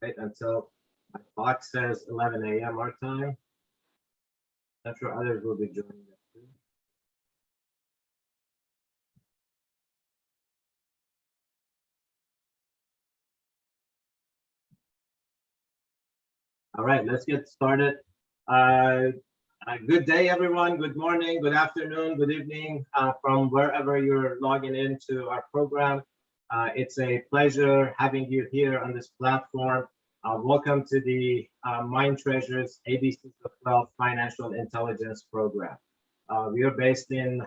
Right until my clock says 11 a.m. our time. I'm sure others will be joining us too. All right, let's get started. Good day, everyone. Good morning, good afternoon, good evening from wherever you're logging into our program. It's a pleasure having you here on this platform. Welcome to the Mind Treasures ABCs of Wealth Financial Intelligence Program. We are based in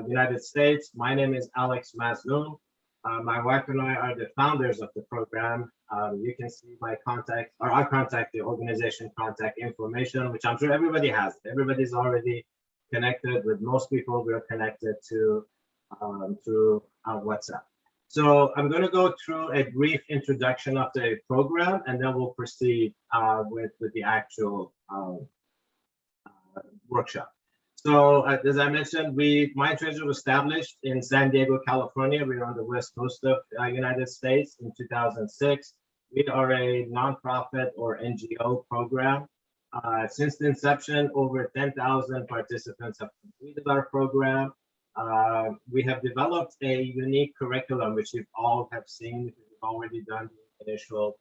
United States. My name is Alex Mazloum. My wife and I are the founders of the program. You can see my contact, or our contact, the organization contact information, which I'm sure everybody has. Everybody's already connected with most people. We're connected to through WhatsApp. So I'm going to go through a brief introduction of the program, and then we'll proceed with the actual workshop. So as I mentioned, Mind Treasure was established in San Diego, California. We're on the west coast of United States in 2006. We are a nonprofit or NGO program. Since the inception, over 10,000 participants have completed our program. We have developed a unique curriculum, which you all have seen. We've already done the initial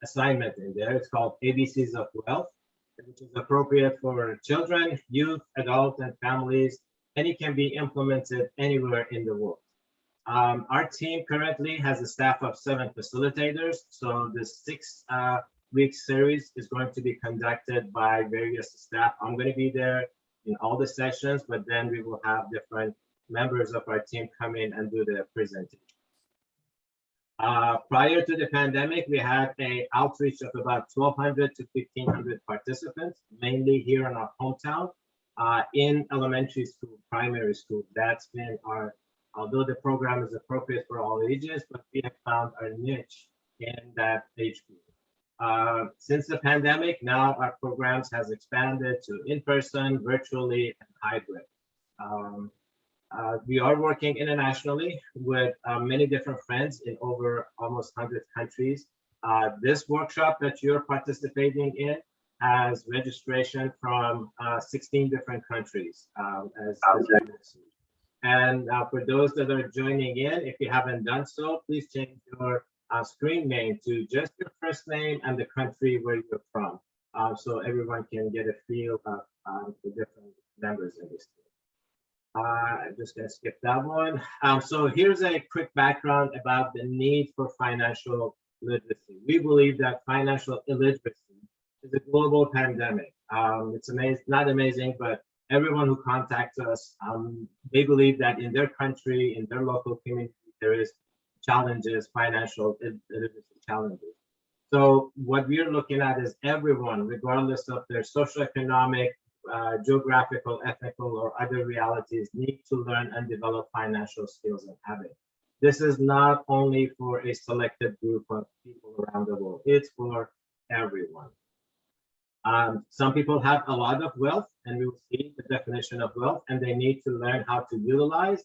assignment in there. It's called ABCs of Wealth, which is appropriate for children, youth, adults, and families, and it can be implemented anywhere in the world. Our team currently has a staff of 7 facilitators. So the 6-week series is going to be conducted by various staff. I'm going to be there in all the sessions, but then we will have different members of our team come in and do the presentation. Prior to the pandemic, we had an outreach of about 1,200 to 1,500 participants, mainly here in our hometown, in elementary school, primary school. That's been although the program is appropriate for all ages, but we have found our niche in that age group. Since the pandemic, now our programs has expanded to in-person, virtually, and hybrid. We are working internationally with many different friends in over almost 100 countries. This workshop that you're participating in has registration from 16 different countries, as you can see. And for those that are joining in, if you haven't done so, please change your screen name to just your first name and the country where you're from, so everyone can get a feel of the different members in this team. I'm just going to skip that one. So here's a quick background about the need for financial literacy. We believe that financial illiteracy is a global pandemic. It's not amazing, but everyone who contacts us, they believe that in their country, in their local community, there is challenges, financial illiteracy challenges. So what we're looking at is everyone, regardless of their socioeconomic, geographical, ethnical, or other realities, need to learn and develop financial skills and habits. This is not only for a selected group of people around the world, it's for everyone. Some people have a lot of wealth, and we will see the definition of wealth, and they need to learn how to utilize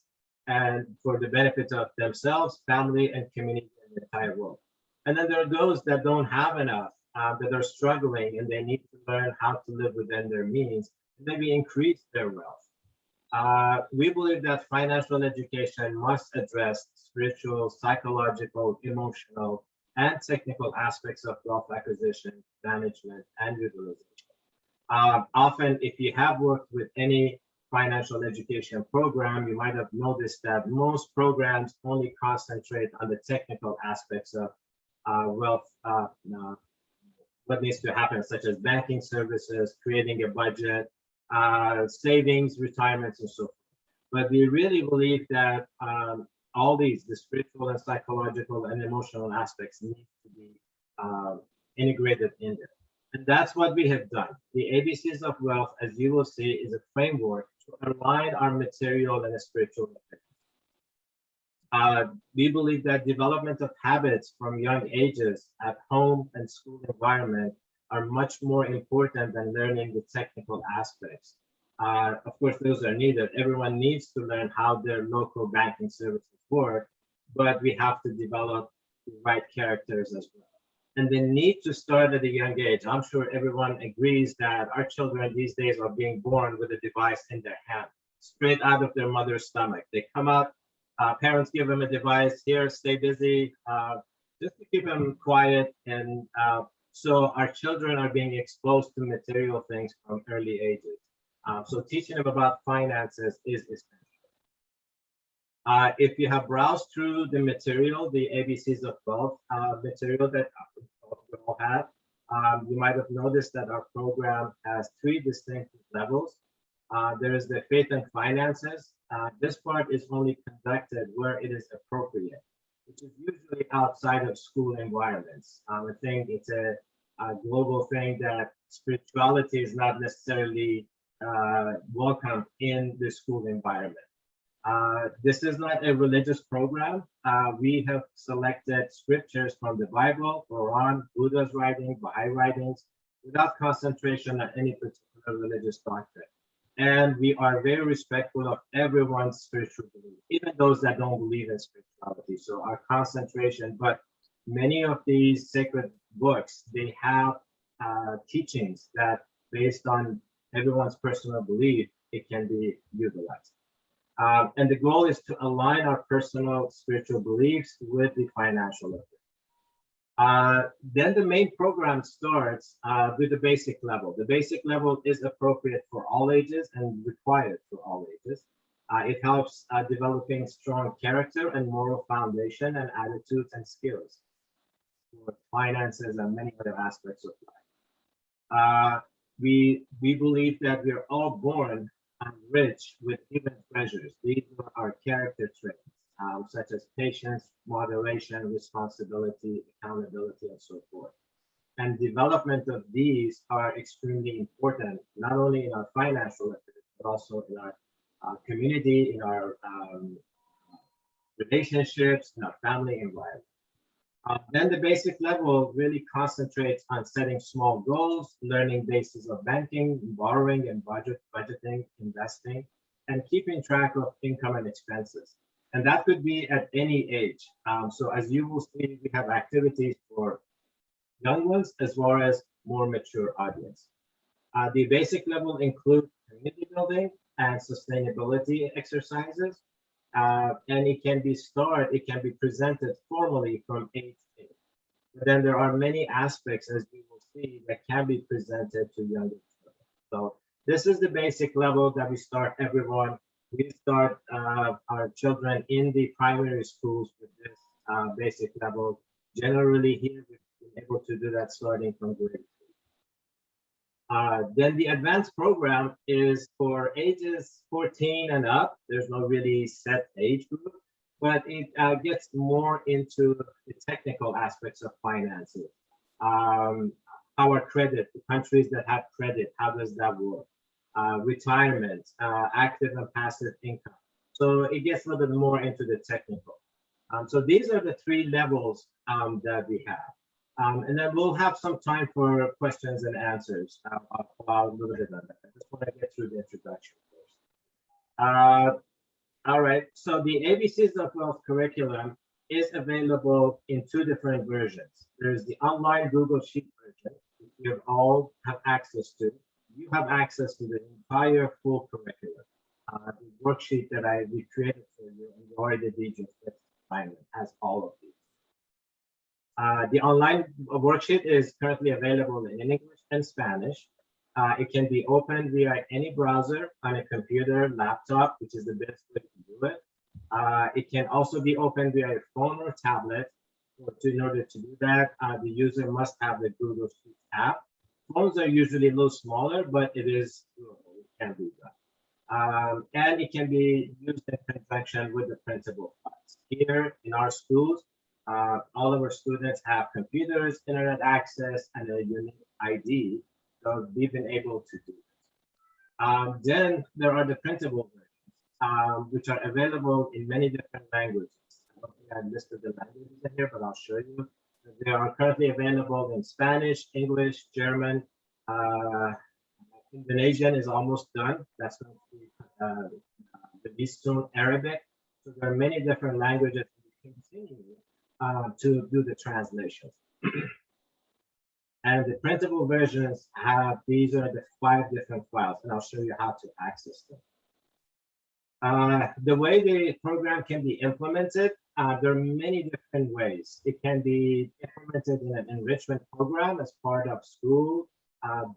and for the benefit of themselves, family, and community in the entire world. And then there are those that don't have enough, that are struggling, and they need to learn how to live within their means, and maybe increase their wealth. We believe that financial education must address spiritual, psychological, emotional, and technical aspects of wealth acquisition, management, and utilization. Often, if you have worked with any financial education program, you might have noticed that most programs only concentrate on the technical aspects of wealth, what needs to happen, such as banking services, creating a budget, savings, retirements, and so forth. But we really believe that all these, the spiritual and psychological and emotional aspects, need to be integrated in there. And that's what we have done. The ABCs of Wealth, as you will see, is a framework to align our material and spiritual effects. We believe that development of habits from young ages at home and school environment are much more important than learning the technical aspects. Of course, those are needed. Everyone needs to learn how their local banking services work, but we have to develop the right characters as well. and the need to start at a young age. I'm sure everyone agrees that our children these days are being born with a device in their hand, straight out of their mother's stomach. They come out, parents give them a device, here, stay busy, just to keep them quiet. And so our children are being exposed to material things from early ages. So teaching them about finances is essential. If you have browsed through the material, the ABCs of Wealth material that we all have, you might have noticed that our program has three distinct levels. There is the faith and finances. This part is only conducted where it is appropriate, which is usually outside of school environments. I think it's a global thing that spirituality is not necessarily welcome in the school environment. This is not a religious program. We have selected scriptures from the Bible, Quran, Buddha's writing, Baha'i writings, without concentration on any particular religious doctrine. And we are very respectful of everyone's spiritual belief, even those that don't believe in spirituality. So our concentration, but many of these sacred books, they have teachings that based on everyone's personal belief, it can be utilized. And the goal is to align our personal spiritual beliefs with the financial level. Then the main program starts with the basic level. The basic level is appropriate for all ages and required for all ages. It helps developing strong character and moral foundation and attitudes and skills for finances and many other aspects of life. We believe that we are all born rich with hidden treasures. These are our character traits, such as patience, moderation, responsibility, accountability, and so forth. And development of these are extremely important, not only in our financial affairs, but also in our community, in our relationships, in our family environment. Then the basic level really concentrates on setting small goals, learning basis of banking, borrowing and budgeting, investing, and keeping track of income and expenses. And that could be at any age. So as you will see, we have activities for young ones as well as more mature audience. The basic level includes community building and sustainability exercises. And it can be presented formally from age 8. But then there are many aspects, as you will see, that can be presented to younger children. So this is the basic level that we start everyone. We start our children in the primary schools with this basic level. Generally here, we've been able to do that starting from grade 3. Then the advanced program is for ages 14 and up. There's no really set age group, but it gets more into the technical aspects of finances. Our credit, the countries that have credit, how does that work? Retirement, active and passive income. So it gets a little bit more into the technical. So these are the three levels that we have. And then we'll have some time for questions and answers. I'll a little bit on that. I just want to get through the introduction first. All right, so the ABCs of Wealth curriculum is available in two different versions. There's the online Google Sheet version, which you all have access to. You have access to the entire full curriculum. The worksheet that we created for you, and you already did your fifth assignment, has all of these. The online worksheet is currently available in English and Spanish. It can be opened via any browser on a computer, laptop, which is the best way to do it. It can also be opened via a phone or tablet. In order to do that, the user must have the Google Sheets app. Phones are usually a little smaller, but it is doable. It can be done. And it can be used in conjunction with the printable files. Here in our schools, all of our students have computers, internet access, and a unique ID. So we've been able to do this. Then there are the printable versions, which are available in many different languages. I don't think I listed the languages in here, but I'll show you. They are currently available in Spanish, English, German. Indonesian is almost done. That's going to be released soon. Arabic. So there are many different languages we continue to do the translations. And the printable versions have, these are the 5 different files, and I'll show you how to access them. The way the program can be implemented, there are many different ways. It can be implemented in an enrichment program as part of school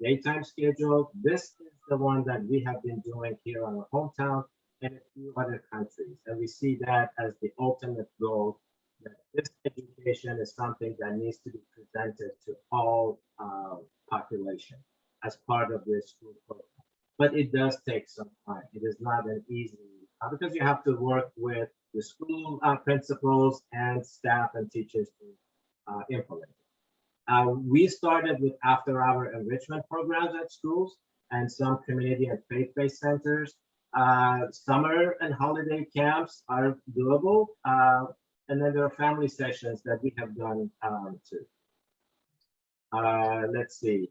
daytime schedule. This is the one that we have been doing here on our hometown and a few other countries. And we see that as the ultimate goal, that this education is something that needs to be presented to all population as part of the school program. But it does take some time. It is not an easy, because you have to work with the school principals and staff and teachers to implement it. We started with after-hour enrichment programs at schools and some community and faith-based centers. Summer and holiday camps are doable. And then there are family sessions that we have done too. Let's see.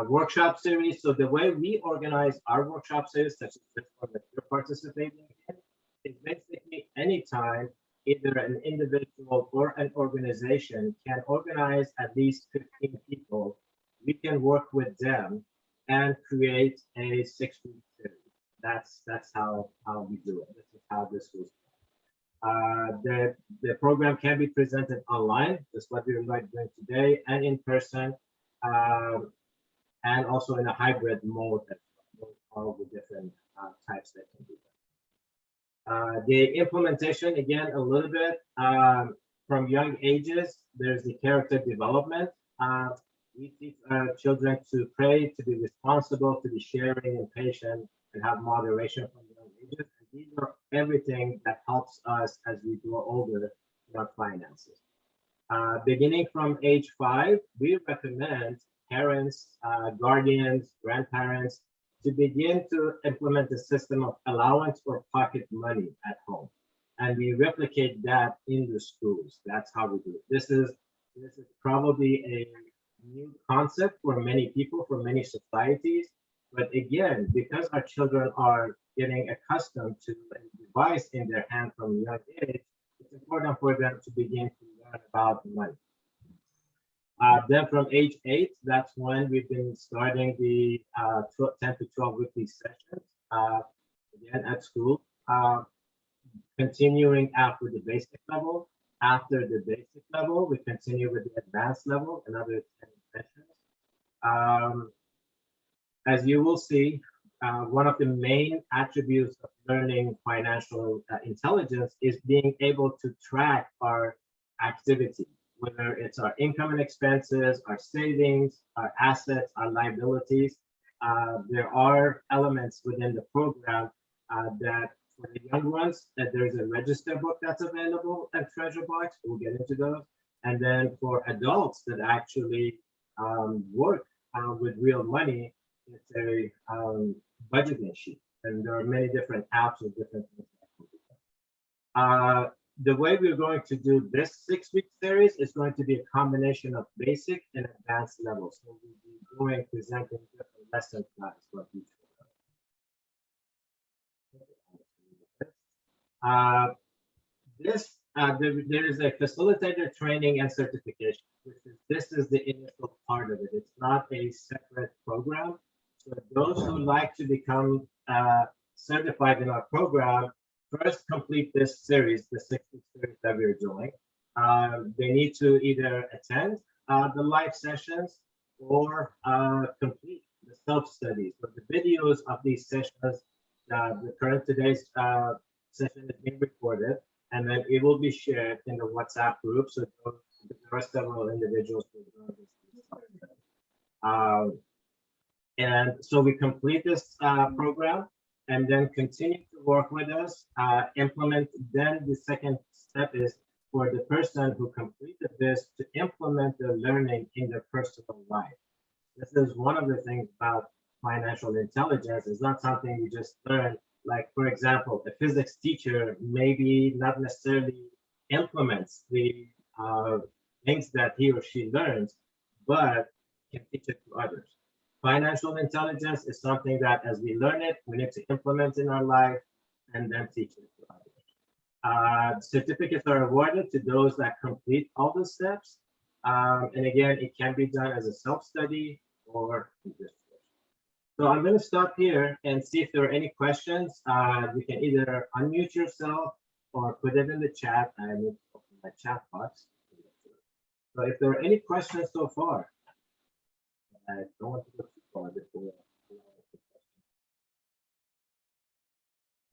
Workshop series. So the way we organize our workshop series, such as this one that you're participating in, is basically anytime either an individual or an organization can organize at least 15 people, we can work with them and create a 6-week series. That's how we do it. This is how this was done. The program can be presented online, just what we're like doing today, and in person. And also in a hybrid mode, all the different types that can be done. The implementation, again, a little bit from young ages, there's the character development. We teach children to pray, to be responsible, to be sharing and patient, and have moderation from young ages. And these are everything that helps us as we grow older in our finances. Beginning from age 5, we recommend parents, guardians, grandparents to begin to implement a system of allowance or pocket money at home. And we replicate that in the schools. That's how we do it. This is probably a new concept for many people, for many societies. But again, because our children are getting accustomed to a device in their hand from a young age, it's important for them to begin to learn about money. Then from age 8, that's when we've been starting the 10 to 12 weekly sessions, again at school, continuing after the basic level. After the basic level, we continue with the advanced level, another 10 sessions. As you will see, one of the main attributes of learning financial intelligence is being able to track our activity, whether it's our income and expenses, our savings, our assets, our liabilities. There are elements within the program that for the young ones, that there's a register book that's available at Treasure Box. We'll get into those. And then for adults that actually work with real money, it's a budgeting sheet. And there are many different apps with different things that can be done. The way we're going to do this 6-week series is going to be a combination of basic and advanced levels. So we'll be presenting different lesson plans for each one. There is a facilitator training and certification. This is the initial part of it. It's not a separate program. So those who like to become certified in our program, first complete this series, the 6-week series that we're doing. They need to either attend the live sessions or complete the self-studies. So the videos of these sessions, the current today's session is being recorded, and then it will be shared in the WhatsApp group. So there are several individuals who join this. And so we complete this program and then continue to work with us, implement. Then the second step is for the person who completed this to implement their learning in their personal life. This is one of the things about financial intelligence. It's not something you just learn. Like, for example, a physics teacher maybe not necessarily implements the things that he or she learns, but can teach it to others. Financial intelligence is something that as we learn it, we need to implement in our life and then teach it to others. Certificates are awarded to those that complete all the steps. And again, it can be done as a self-study or in this course. So I'm going to stop here and see if there are any questions. You can either unmute yourself or put it in the chat. I need to open my chat box. So if there are any questions so far, I don't want to go too far before.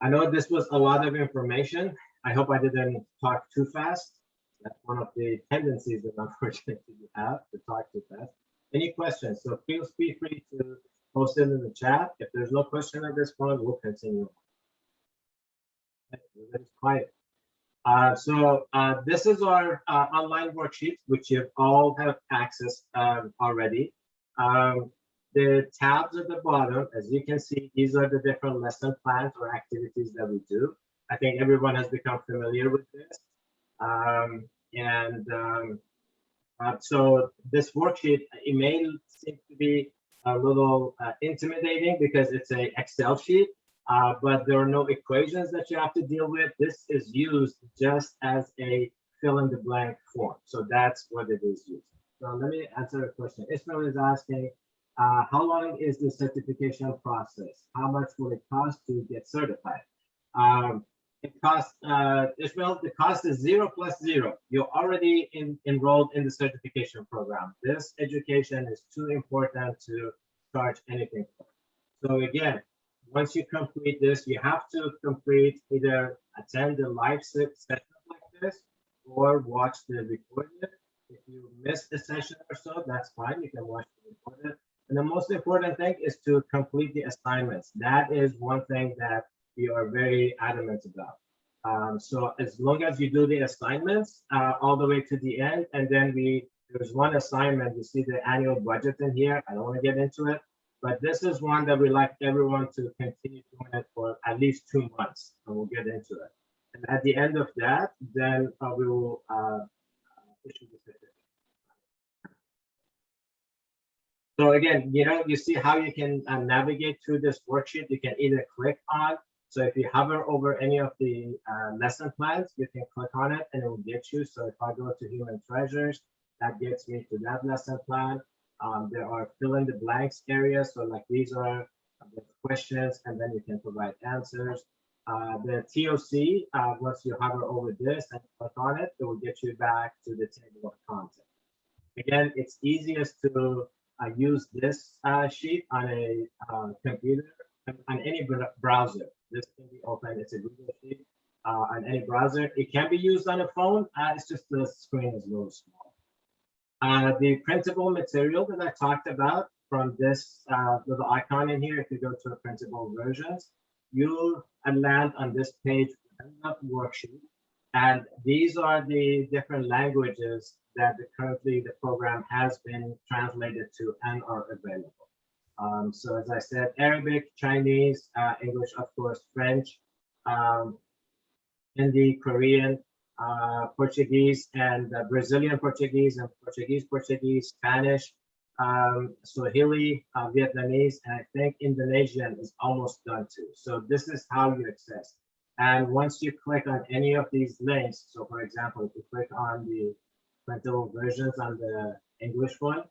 I know this was a lot of information. I hope I didn't talk too fast. That's one of the tendencies that unfortunately you have, to talk too fast. Any questions? So please be free to post it in the chat. If there's no question at this point, we'll continue. Everybody's quiet. This is our online worksheet, which you all have access already. The tabs at the bottom, as you can see, these are the different lesson plans or activities that we do. I think everyone has become familiar with this. So this worksheet, it may seem to be a little intimidating because it's an Excel sheet, but there are no equations that you have to deal with. This is used just as a fill in the blank form. So that's what it is used. So let me answer a question. Ismail is asking, how long is the certification process? How much will it cost to get certified? It costs, Ismail, the cost is 0 + 0. You're already enrolled in the certification program. This education is too important to charge anything for. So again, once you complete this, you have to complete, either attend the live session like this or watch the recorded. If you miss a session or so, that's fine. You can watch the recorded. And the most important thing is to complete the assignments. That is one thing that we are very adamant about. So as long as you do the assignments all the way to the end, and then there's one assignment, you see the annual budget in here. I don't want to get into it, but this is one that we like everyone to continue doing it for at least 2 months, and we'll get into it. And at the end of that, then we will issue the certificate. So again, you see how you can navigate through this worksheet. You can either click on, so if you hover over any of the lesson plans, you can click on it and it will get you. So if I go to Human Treasures, that gets me to that lesson plan. There are fill in the blanks areas. So like these are the questions, and then you can provide answers. The TOC, once you hover over this and click on it, it will get you back to the table of content. Again, it's easiest to use this sheet on a computer, on any browser. This can be open. It's a Google sheet on any browser. It can be used on a phone. It's just the screen is a little small. The printable material that I talked about from this little icon in here, if you go to the printable versions, you'll land on this page with the worksheet. And these are the different languages that currently the program has been translated to and are available. So as I said, Arabic, Chinese, English, of course, French, Hindi, Korean, Portuguese, and Brazilian Portuguese, and Portuguese, Spanish, Swahili, Vietnamese, and I think Indonesian is almost done too. So this is how you access. And once you click on any of these links, so for example, if you click on the printable versions on the English one,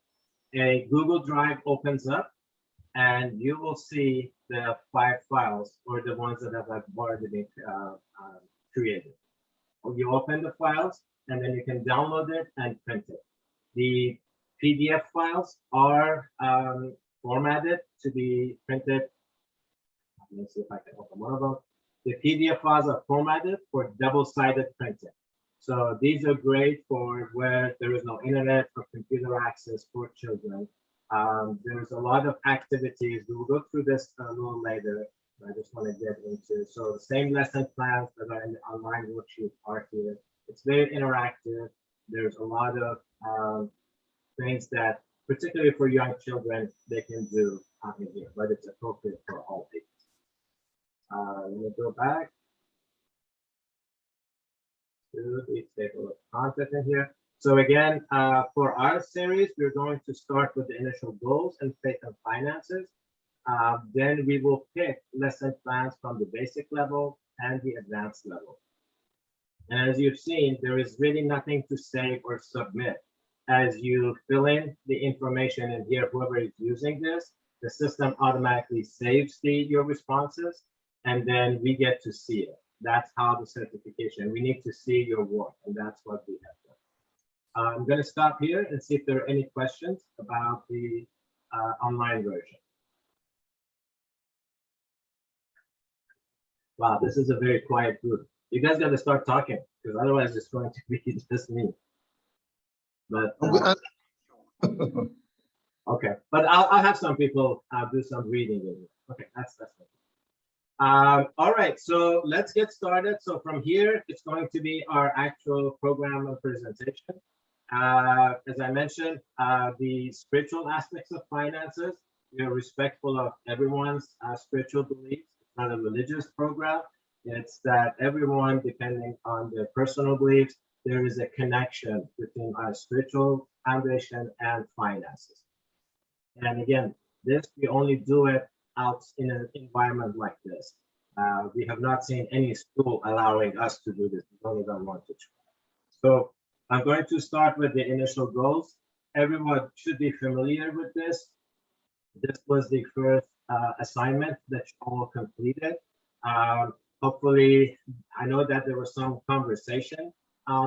a Google Drive opens up, and you will see the 5 files, or the ones that have already been created. You open the files, and then you can download it and print it. The PDF files are formatted to be printed. Let me see if I can open one of them. The PDF files are formatted for double-sided printing. So these are great for where there is no internet or computer access for children. There's a lot of activities. We will go through this a little later. I just want to get into. So the same lesson plans that are in the online worksheet are here. It's very interactive. There's a lot of things that, particularly for young children, they can do in here, but it's appropriate for all ages. Let me go back to the table of content in here. So again, for our series, we're going to start with the initial goals and faith and finances. Then we will pick lesson plans from the basic level and the advanced level. And as you've seen, there is really nothing to save or submit. as you fill in the information in here, whoever is using this, the system automatically saves your responses, and then we get to see it. That's how the certification, we need to see your work, and that's what we have done. I'm going to stop here and see if there are any questions about the online version. Wow, this is a very quiet group. You guys got to start talking, because otherwise it's going to be just me. But okay, but I'll have some people do some reading in here. Okay, that's okay. All right, so let's get started. So from here, it's going to be our actual program and presentation. As I mentioned, the spiritual aspects of finances, we are respectful of everyone's spiritual beliefs. It's not a religious program. It's that everyone, depending on their personal beliefs, there is a connection between our spiritual foundation and finances. And again, this, we only do it out in an environment like this. We have not seen any school allowing us to do this. We don't even want to try. So I'm going to start with the initial goals. Everyone should be familiar with this. This was the first assignment that you all completed. Hopefully, I know that there was some conversation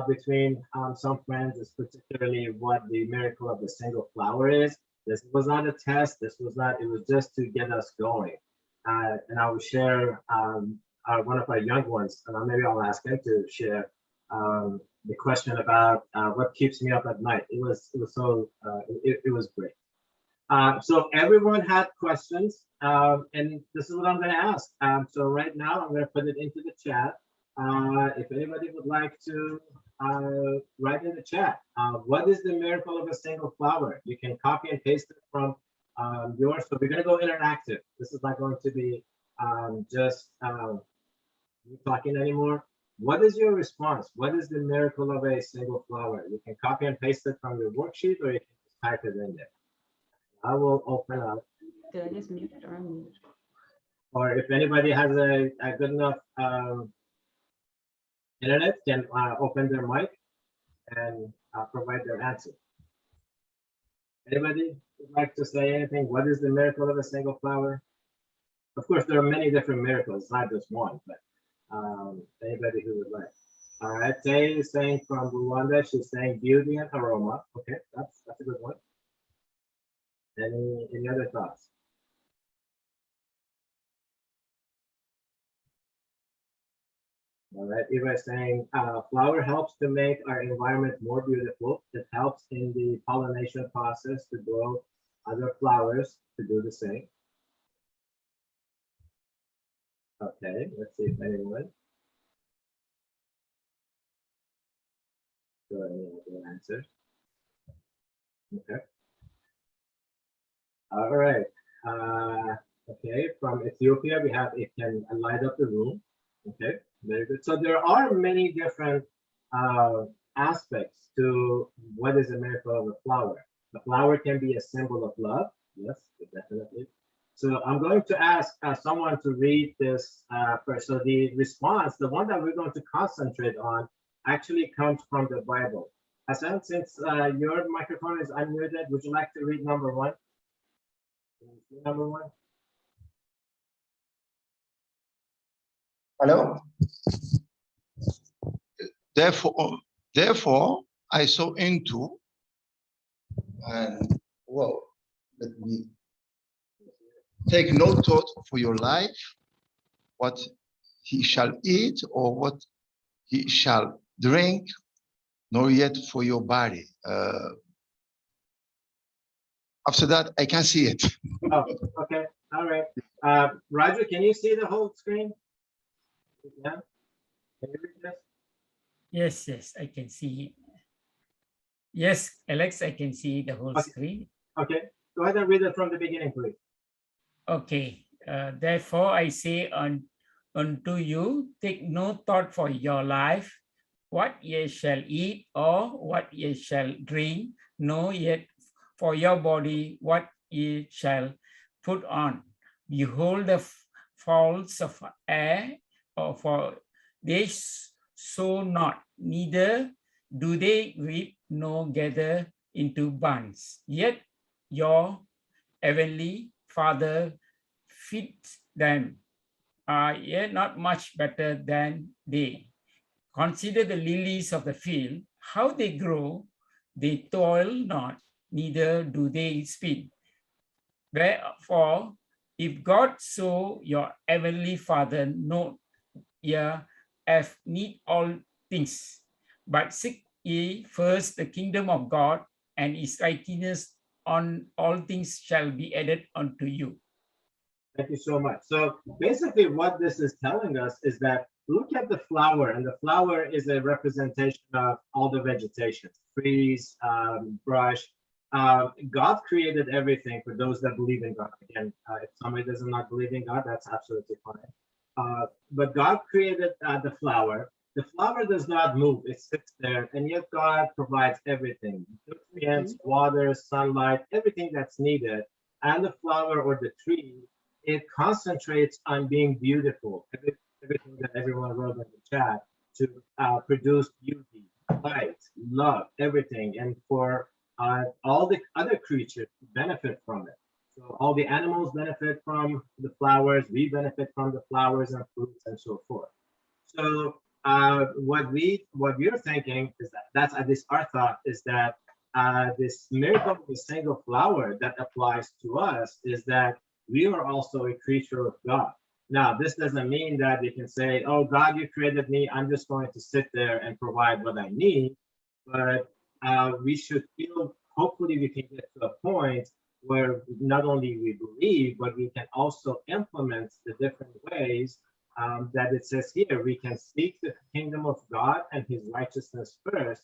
between some friends, is particularly what the miracle of the single flower is. This was not a test. This was not, it was just to get us going. And I will share one of our young ones, and maybe I'll ask him to share the question about what keeps me up at night. It was great. So everyone had questions, and this is what I'm going to ask. So right now, I'm going to put it into the chat. If anybody would like to write in the chat, what is the miracle of a single flower? You can copy and paste it from yours. So we're going to go interactive. This is not going to be just talking anymore. What is your response? What is the miracle of a single flower? You can copy and paste it from your worksheet, or you can just type it in there. I will open up. Did I just mute or unmute? Or if anybody has a good enough internet, can open their mic and provide their answer. Anybody would like to say anything? What is the miracle of a single flower? Of course, there are many different miracles, not just one, but anybody who would like. All right, Tay is saying from Rwanda, she's saying beauty and aroma. Okay, that's a good one. Any other thoughts? All right, Eva is saying flower helps to make our environment more beautiful. It helps in the pollination process to grow other flowers to do the same. Okay, let's see if anyone. So any other answers? Okay. All right. Okay, from Ethiopia, we have it can light up the room. Okay, very good. So there are many different aspects to what is a miracle of a flower. The flower can be a symbol of love. Yes, definitely. So I'm going to ask someone to read this first. So the response, the one that we're going to concentrate on, actually comes from the Bible. Hassan, since your microphone is unmuted, would you like to read number one? Number one. Hello. Therefore, I saw into, and whoa, let me take no thought for your life, what he shall eat or what he shall drink, nor yet for your body. After that, I can see it. Oh, okay. All right. Roger, can you see the whole screen? Yeah. Can you read this? Yes, I can see. Yes, Alex, I can see the whole screen. Okay. Go ahead and read it from the beginning, please. Okay. Therefore, I say unto you, take no thought for your life, what ye shall eat or what ye shall drink, nor yet for your body what ye shall put on. Behold the fowls of air, or for they sow not, neither do they reap nor gather into buns, yet your heavenly Father feeds them. Are ye not much better than they? Consider the lilies of the field, how they grow, they toil not, neither do they spin. Wherefore, if God so your heavenly Father know ye have need all things, but seek ye first the kingdom of God and his righteousness, on all things shall be added unto you. Thank you so much. So basically what this is telling us is that look at the flower, and the flower is a representation of all the vegetation, trees, brush. God created everything for those that believe in God. Again, if somebody does not believe in God, that's absolutely fine. But God created the flower. The flower does not move, it sits there, and yet God provides everything, nutrients, water, sunlight, everything that's needed. And the flower or the tree, it concentrates on being beautiful, everything that everyone wrote in the chat, to produce beauty, light, love, everything, and for all the other creatures to benefit from it. So all the animals benefit from the flowers, we benefit from the flowers and fruits and so forth. So what we're thinking is that's at least our thought is that this miracle of the single flower that applies to us is that we are also a creature of God. Now, this doesn't mean that we can say, oh, God, you created me, I'm just going to sit there and provide what I need. But we should feel, hopefully we can get to a point where not only we believe, but we can also implement the different ways that it says here. We can seek the kingdom of God and his righteousness first,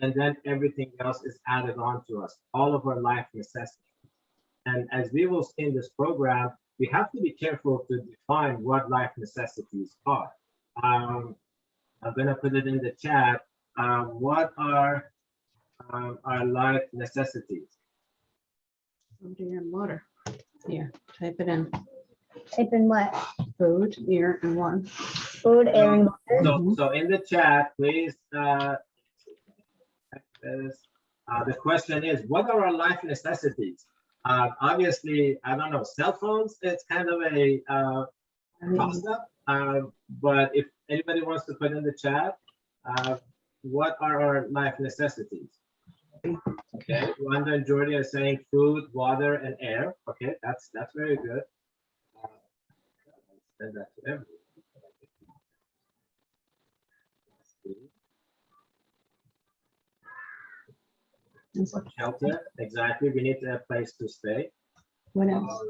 and then everything else is added on to us, all of our life necessities. And as we will see in this program, we have to be careful to define what life necessities are. I'm going to put it in the chat. What are our life necessities? Food, air, and water. Here, type it in. Type in what? Food, air, and water. Food, air, and water. So in the chat, please, the question is, what are our life necessities? Obviously, I don't know, cell phones, it's kind of a toss-up, but if anybody wants to put in the chat, what are our life necessities? Okay, Wanda and Jordy are saying food, water, and air. Okay, that's very good. Send that to everyone. Shelter, exactly. We need a place to stay. What else?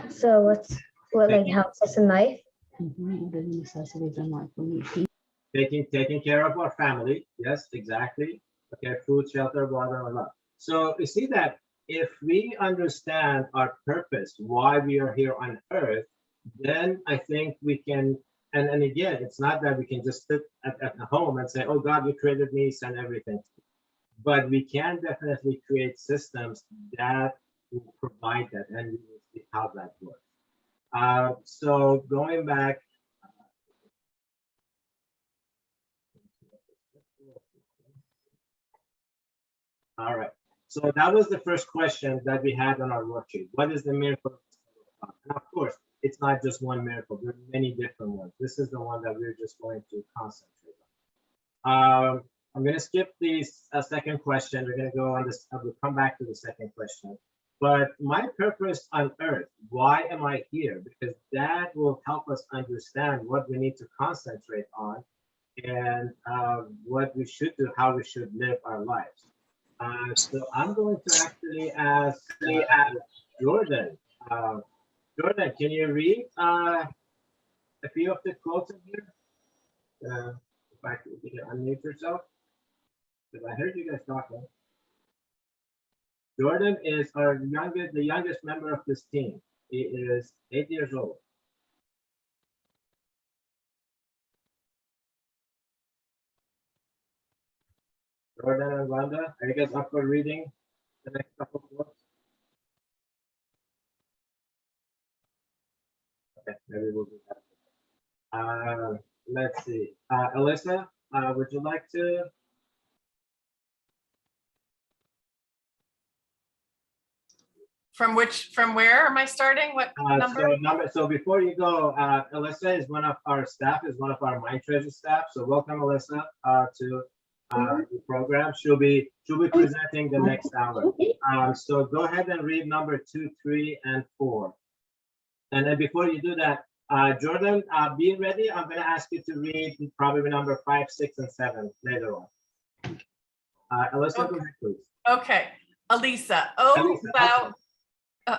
So what like helps us in life? What are the necessities in life we need? Taking care of our family. Yes, exactly. Okay, food, shelter, water, and love. So you see that if we understand our purpose, why we are here on earth, then I think we can, and again, it's not that we can just sit at home and say, oh God, you created me, send everything. But we can definitely create systems that will provide that, and we will see how that works. So going back, all right. So that was the first question that we had on our worksheet. What is the miracle of the Son of God? And of course, it's not just one miracle. There are many different ones. This is the one that we're just going to concentrate on. I'm going to skip the second question. We're going to go on this. We'll come back to the second question. But my purpose on earth, why am I here? Because that will help us understand what we need to concentrate on and what we should do, how we should live our lives. So I'm going to actually ask Jordan. Jordan, can you read a few of the quotes in here? If you can unmute yourself. Because I heard you guys talking. Jordan is the youngest member of this team. He is 8 years old. Jordan and Wanda, are you guys up for reading the next couple of books? Okay, maybe we'll do that. Let's see. Alyssa, would you like to From where am I starting? What number? So before you go, Alyssa is one of our staff, is one of our Mind Treasure staff. So welcome, Alyssa, to the program. She'll be presenting the next hour. So go ahead and read number 2, 3, and 4. And then before you do that, Jordan, be ready. I'm going to ask you to read probably number 5, 6, and 7 later on. Alyssa, go ahead, please. Okay, Elisa.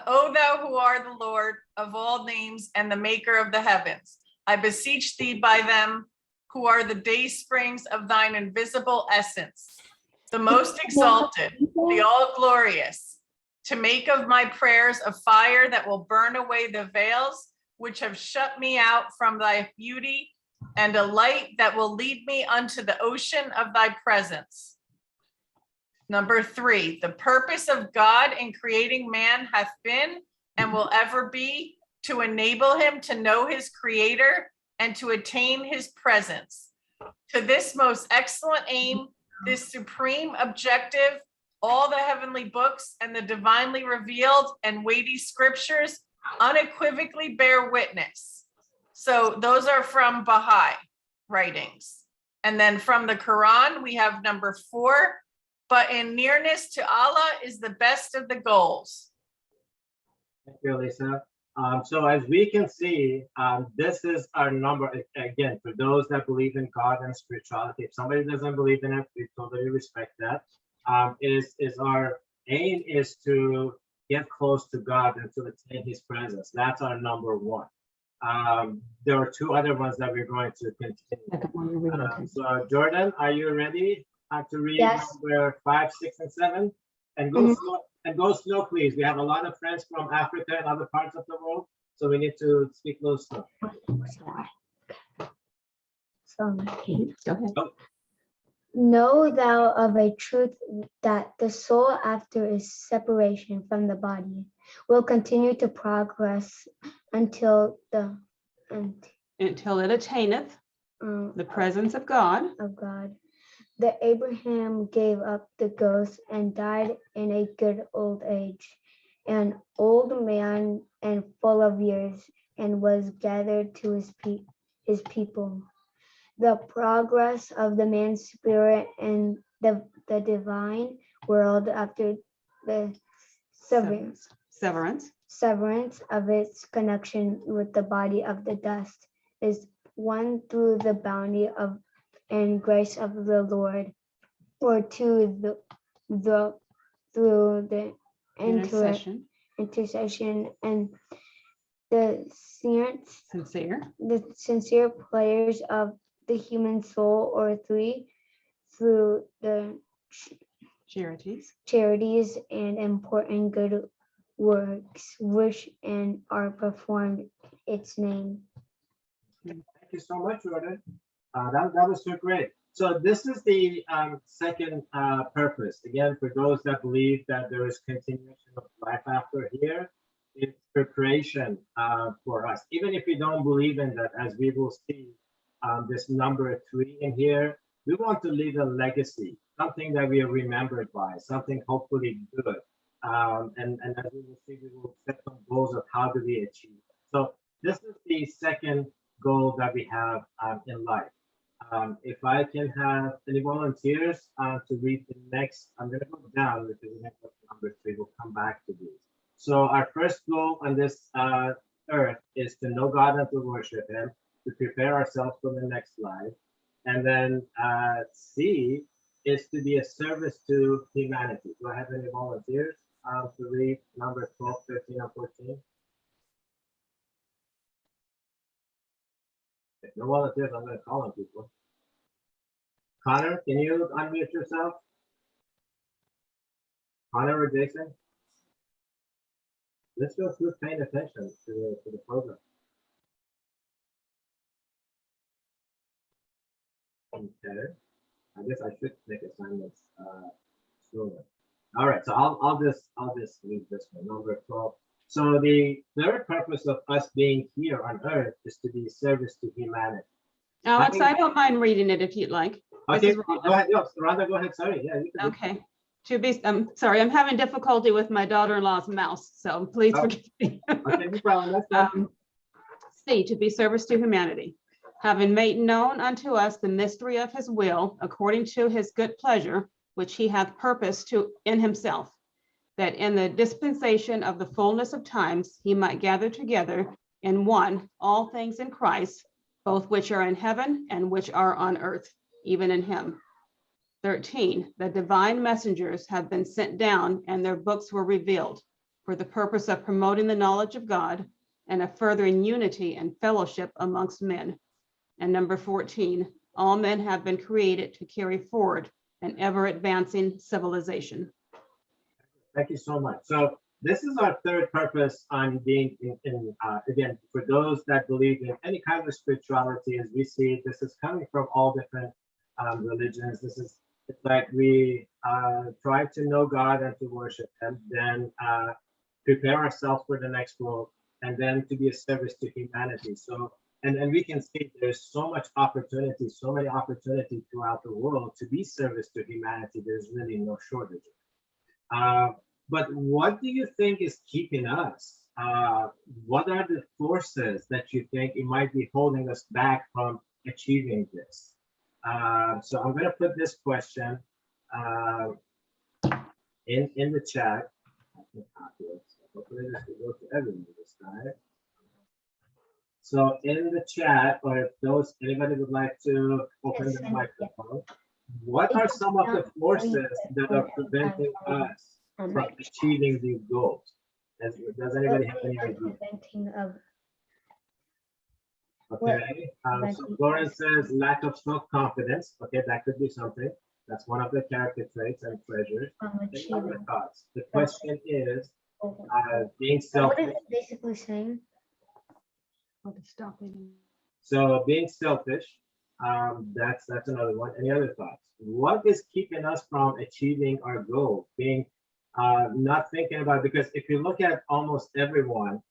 O thou who art the Lord of all names and the maker of the heavens, I beseech thee by them who are the day springs of thine invisible essence, the most exalted, the all glorious, to make of my prayers a fire that will burn away the veils which have shut me out from thy beauty, and a light that will lead me unto the ocean of thy presence. Number 3, the purpose of God in creating man hath been and will ever be to enable him to know his creator and to attain his presence. To this most excellent aim, this supreme objective, all the heavenly books and the divinely revealed and weighty scriptures unequivocally bear witness. So those are from Baha'i writings. And then from the Quran, we have number 4, but in nearness to Allah is the best of the goals. Thank you, Lisa. So as we can see, this is our number, again, for those that believe in God and spirituality. If somebody doesn't believe in it, we totally respect that. Is our aim is to get close to God and to attain his presence. That's our number 1. There are 2 other ones that we're going to continue. So Jordan, are you ready to read number 5, 6, and 7? And go slow, and go slow, please. We have a lot of friends from Africa and other parts of the world, so we need to speak a little slow. So, Go ahead. know thou of a truth that the soul, after its separation from the body, will continue to progress until It attaineth the presence of God. of God. The Abraham gave up the ghost and died in a good old age, an old man and full of years, and was gathered to his people. The progress of the man's spirit and the divine world after the severance of its connection with the body of the dust is one through the bounty of and grace of the Lord, or through the intercession and the sincere prayers of the human soul, or 3 through the charities and important good works which and are performed in its name. Thank you so much, Jordan. That was so great. So this is the second purpose. Again, for those that believe that there is continuation of life after here, it's preparation for us. Even if you don't believe in that, as we will see this number 3 in here, we want to leave a legacy, something that we are remembered by, something hopefully good. And as we will see, we will set some goals of how do we achieve it. So this is the second goal that we have in life. If I can have any volunteers to read the next, I'm going to go down because we have number 3. We'll come back to these. So our first goal on this earth is to know God and to worship him, to prepare ourselves for the next life. And then C is to be a service to humanity. Do I have any volunteers to read number 12, 13, and 14? If no volunteers, I'm going to call on people. Connor, can you unmute yourself? Connor or Jason? Let's go through paying attention to the program. Okay. I guess I should make assignments sooner. All right, so I'll just leave this one, number 12. So the third purpose of us being here on Earth is to be service to humanity. Alex, I don't mind reading it if you'd like. Okay, go ahead. Yes, Rhonda, go ahead. Sorry. Yeah. You can Okay. I'm sorry, I'm having difficulty with my daughter-in-law's mouse, so please Oh. forgive me. Okay, no problem. That's fine. C, to be service to humanity, having made known unto us the mystery of his will, according to his good pleasure, which he hath purposed to in himself, that in the dispensation of the fullness of times he might gather together in one all things in Christ, both which are in heaven and which are on earth, even in him. 13, the divine messengers have been sent down and their books were revealed for the purpose of promoting the knowledge of God and of furthering unity and fellowship amongst men. And number 14, all men have been created to carry forward an ever advancing civilization. Thank you so much. So this is our third purpose on being again, for those that believe in any kind of spirituality, as we see, this is coming from all different religions. It's like we try to know God and to worship him, then prepare ourselves for the next world, and then to be a service to humanity. So, and we can see there's so much opportunity, so many opportunities throughout the world to be service to humanity. There's really no shortage. But what do you think is keeping us? What are the forces that you think it might be holding us back from achieving this? So I'm going to put this question in the chat. I can copy it. So hopefully this will go to everyone this time. So in the chat, or if anybody would like to open the microphone, what are some of the forces that are preventing us from achieving these goals? Does anybody have any idea? Okay, so Florence says lack of self-confidence. Okay, that could be something. That's one of the character traits and treasures. Any other thoughts? The question is being What is selfish. it basically saying? So being selfish, that's another one. Any other thoughts? What is keeping us from achieving our goal? Being not thinking about, because if you look at almost everyone,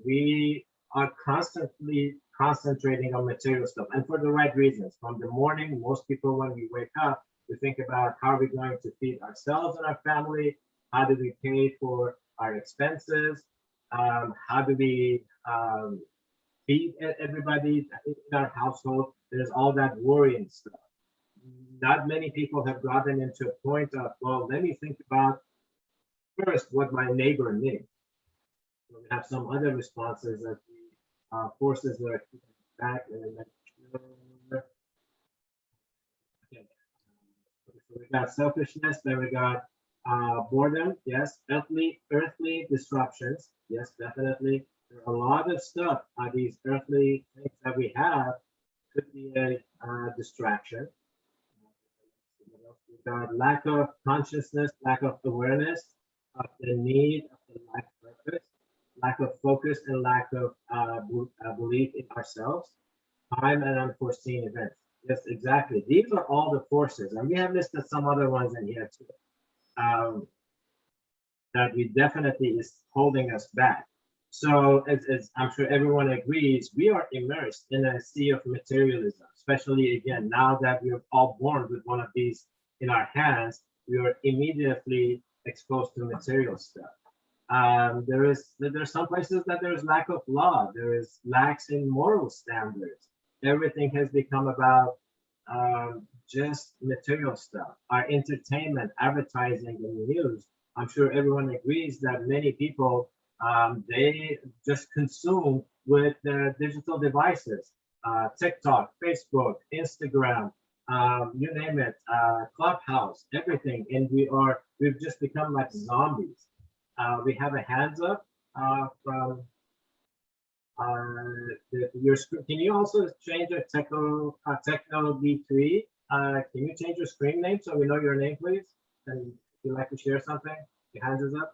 we are constantly concentrating on material stuff, and for the right reasons. From the morning, most people, when we wake up, we think about how are we going to feed ourselves and our family, how do we pay for our expenses, how do we feed everybody in our household. There's all that worry and stuff. Not many people have gotten into a point of, well, let me think about first what my neighbor needs. So we have some other responses that the forces that are keeping back. Okay. So we got selfishness, then we got boredom, yes, earthly disruptions, yes, definitely. There are a lot of stuff on these earthly things that we have could be a distraction. We got lack of consciousness, lack of awareness of the need of the life purpose, lack of focus, and lack of belief in ourselves, time and unforeseen events. Yes, exactly. These are all the forces, and we have listed some other ones in here too. That we definitely is holding us back. So as I'm sure everyone agrees, we are immersed in a sea of materialism, especially again, now that we are all born with one of these in our hands, we are immediately exposed to material stuff. There's some places that there's lack of law, there is lacks in moral standards. Everything has become about just material stuff. Our entertainment, advertising, and news. I'm sure everyone agrees that many people, they just consume with their digital devices, TikTok, Facebook, Instagram, you name it, Clubhouse, everything. And we've just become like zombies. We have a hands up from your screen. Can you also change your Techno B3? Can you change your screen name so we know your name, please? And if you'd like to share something, your hands is up.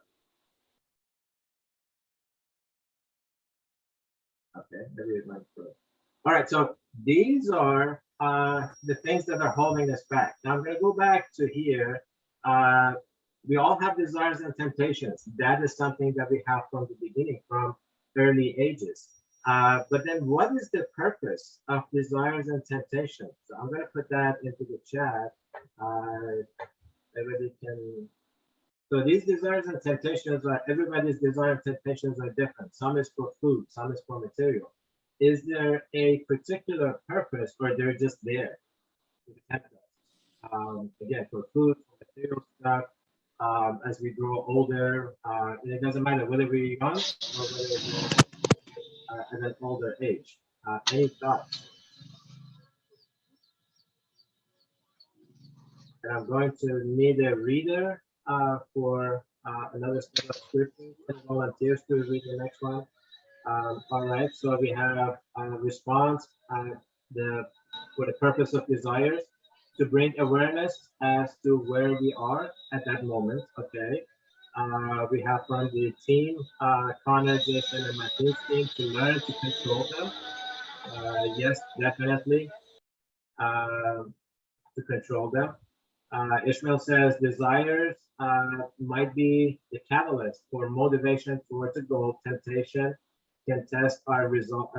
Okay, maybe it might go. All right, so these are the things that are holding us back. Now I'm going to go back to here. We all have desires and temptations. That is something that we have from the beginning, from early ages. But then what is the purpose of desires and temptations? So I'm going to put that into the chat. everybody can. So these desires and temptations are, everybody's desire and temptations are different. Some is for food, some is for material. Is there a particular purpose, or they're just there to tempt us? Again, for food, for material stuff, as we grow older, and it doesn't matter whether we're young or whether we're at an older age. Any thoughts? And I'm going to need a reader for another set of scriptures and volunteers to read the next one. All right, so we have a response for the purpose of desires, to bring awareness as to where we are at that moment. Okay. We have from the team, Connor, Jason, and Matthew's team, to learn to control them. Yes, definitely. To control them. Ishmael says desires might be the catalyst for motivation towards a goal. Temptation can test our resolve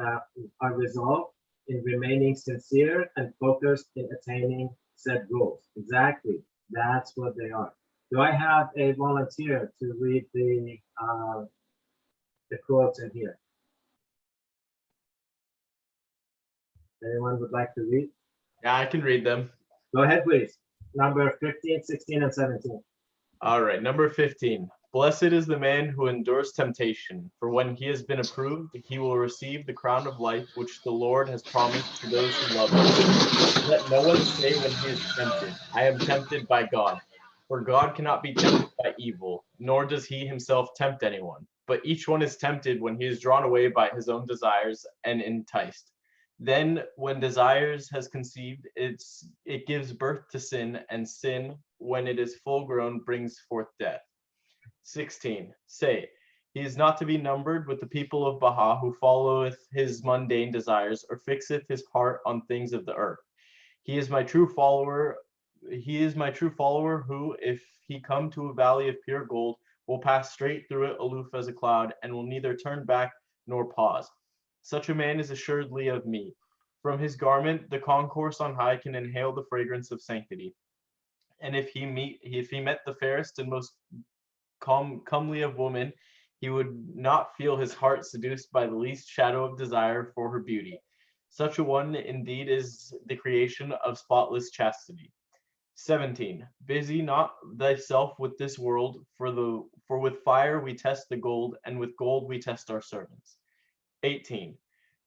in remaining sincere and focused in attaining said goals. Exactly, that's what they are. Do I have a volunteer to read the quotes in here? Anyone would like to read? Yeah, I can read them. Go ahead, please. Number 15, 16, and 17. All right, number 15. Blessed is the man who endures temptation, for when he has been approved, he will receive the crown of life which the Lord has promised to those who love him. Let no one say when he is tempted, I am tempted by God. For God cannot be tempted by evil, nor does he himself tempt anyone. But each one is tempted when he is drawn away by his own desires and enticed. Then when desires has conceived, it gives birth to sin, and sin, when it is full grown, brings forth death. 16. Say, he is not to be numbered with the people of Baha, who followeth his mundane desires, or fixeth his heart on things of the earth. He is my true follower. He is my true follower, who, if he come to a valley of pure gold, will pass straight through it aloof as a cloud, and will neither turn back nor pause. Such a man is assuredly of me. From his garment, the concourse on high can inhale the fragrance of sanctity. And if he met the fairest and most comely of women, he would not feel his heart seduced by the least shadow of desire for her beauty. Such a one indeed is the creation of spotless chastity. 17. Busy not thyself with this world, for with fire we test the gold, and with gold we test our servants. 18.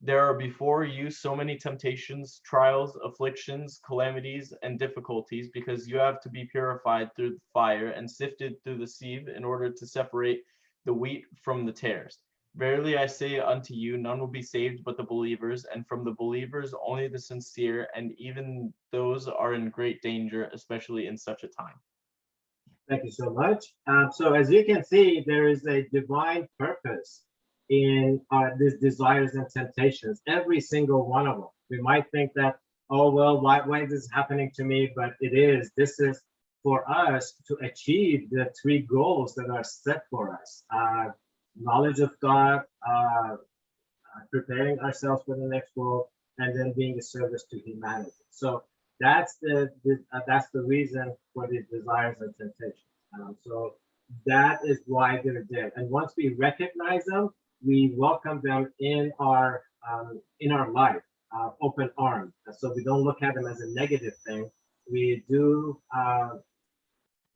There are before you so many temptations, trials, afflictions, calamities, and difficulties, because you have to be purified through the fire and sifted through the sieve in order to separate the wheat from the tares. Verily I say unto you, none will be saved but the believers, and from the believers only the sincere, and even those are in great danger, especially in such a time. Thank you so much. So as you can see, there is a divine purpose in these desires and temptations, every single one of them. We might think that, oh, well, why is this happening to me? But this is for us to achieve the three goals that are set for us. Knowledge of God, preparing ourselves for the next goal, and then being a service to humanity. So that's the reason for these desires and temptations. So that is why they're there. And once we recognize them, we welcome them in our life, open arms. So we don't look at them as a negative thing. We do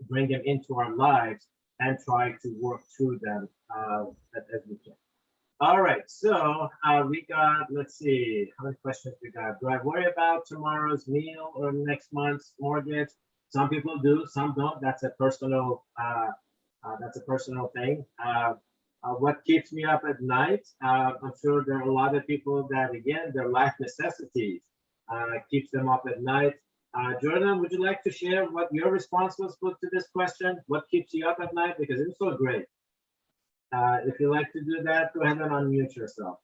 bring them into our lives and try to work through them as we can. All right, so we got, let's see, how many questions we got? Do I worry about tomorrow's meal or next month's mortgage? Some people do, some don't. That's a personal thing. What keeps me up at night? I'm sure there are a lot of people that, again, their life necessities keeps them up at night. Jordan, would you like to share what your response was to this question? What keeps you up at night? Because it was so great. If you like to do that, go ahead and unmute yourself.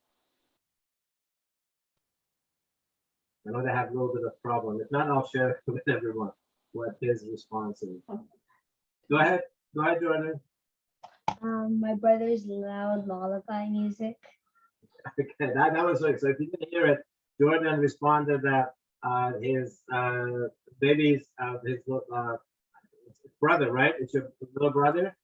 I know they have a little bit of problem. If not, I'll share with everyone what his response is. Go ahead, Jordan. My brother's loud lullaby music. Okay, that was right. So if you didn't hear it, Jordan responded that his baby's his brother, right? It's your little brother.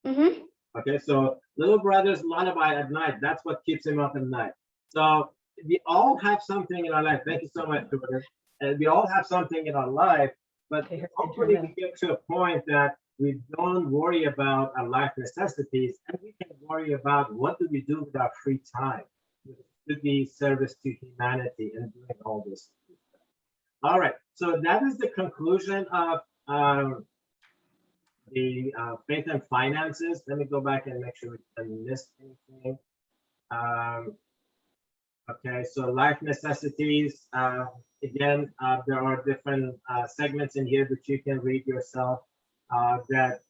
Mm-hmm. Okay, so little brother's lullaby at night, that's what keeps him up at night. So we all have something in our life. Thank you so much, Jordan. And we all have something in our life, but hopefully we get to a point that we don't worry about our life necessities, and we can worry about what do we do with our free time to be service to humanity and doing all this. All right, so that is the conclusion of the faith and finances. Let me go back and make sure we didn't miss anything. Okay, so life necessities. Again, there are different segments in here that you can read yourself. That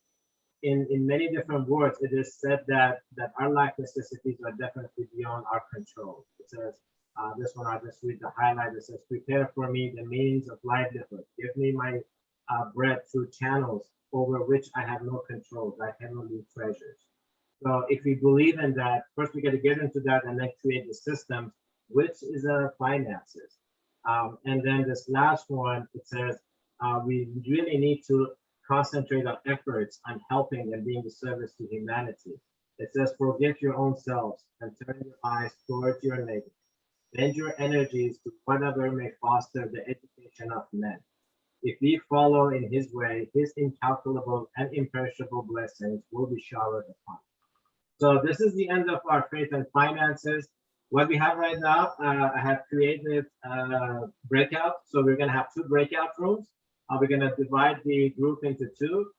in many different words, it is said that our life necessities are definitely beyond our control. It says, this one, I'll just read the highlight. It says, prepare for me the means of livelihood. Give me my bread through channels over which I have no control, thy heavenly treasures. So if we believe in that, first we got to get into that and then create the systems, which is our finances. And then this last one, it says, we really need to concentrate our efforts on helping and being of service to humanity. It says, forget your own selves and turn your eyes towards your neighbor. Bend your energies to whatever may foster the education of men. If we follow in his way, his incalculable and imperishable blessings will be showered upon. So this is the end of our faith and finances. What we have right now, I have created breakout. So we're going to have 2 breakout rooms. We're going to divide the group into 2.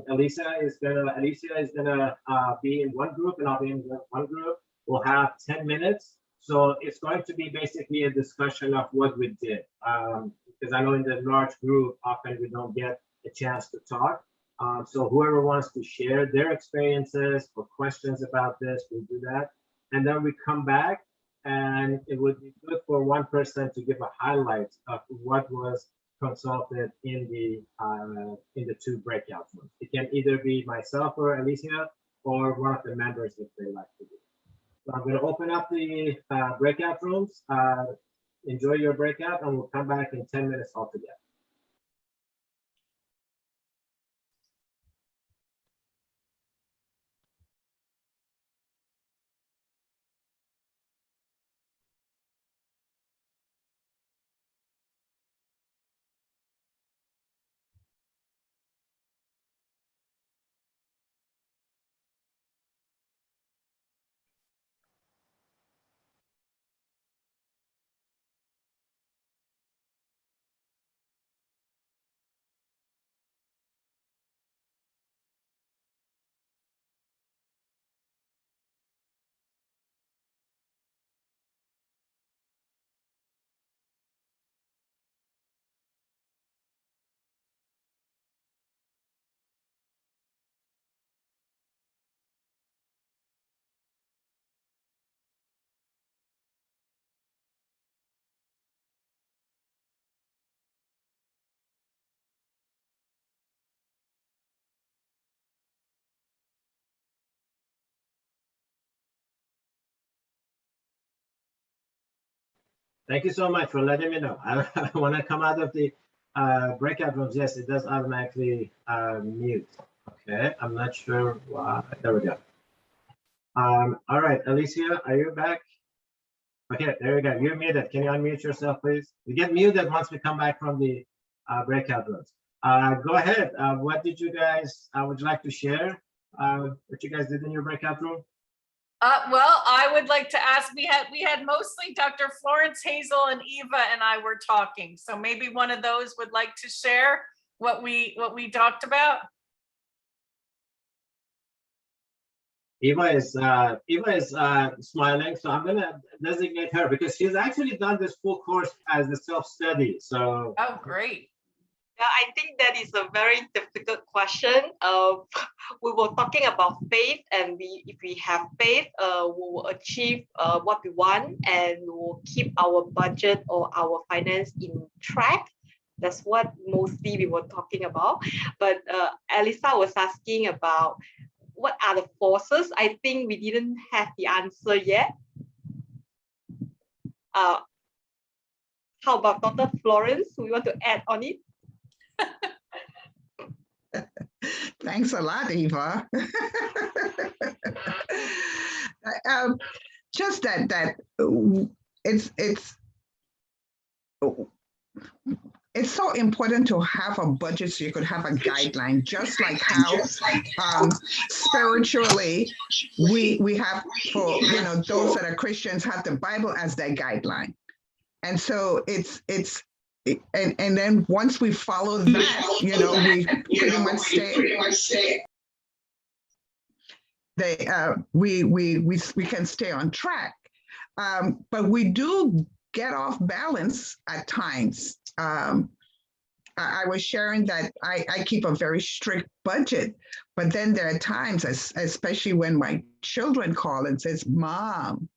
Alicia is gonna be in one group, and I'll be in one group. We'll have 10 minutes. So it's going to be basically a discussion of what we did. Because I know in the large group, often we don't get a chance to talk. So whoever wants to share their experiences or questions about this, we'll do that. And then we come back, and it would be good for one person to give a highlight of what was consulted in the 2 breakout rooms. It can either be myself or Alicia or one of the members if they like to do. So I'm going to open up the breakout rooms. Enjoy your breakout, and we'll come back in 10 minutes altogether. Thank you so much for letting me know. When I come out of the breakout rooms, yes, it does automatically mute. Okay, I'm not sure why. There we go. All right, Alicia, are you back? Okay, there we go. You're muted. Can you unmute yourself, please? You get muted once we come back from the breakout rooms. Go ahead. What did you guys, would you like to share what you guys did in your breakout room? Well, I would like to ask, we had mostly Dr. Florence, Hazel, and Eva and I were talking. So maybe one of those would like to share what we talked about. Eva is smiling, so I'm gonna designate her because she's actually done this full course as a self-study. So Oh, great. Yeah, I think that is a very difficult question. We were talking about faith, and if we have faith, we will achieve what we want, and we will keep our budget or our finance in track. That's what mostly we were talking about. But Elisa was asking about what are the forces. I think we didn't have the answer yet. How about Dr. Florence? We want to add on it? Thanks a lot, Eva. Just that it's so important to have a budget so you could have a guideline, just like how spiritually we have, for those that are Christians, have the Bible as their guideline. And so and then once we follow that, we pretty much stay. We can stay on track, but we do get off balance at times. I was sharing that I keep a very strict budget, but then there are times, especially when my children call and says, "Mom,"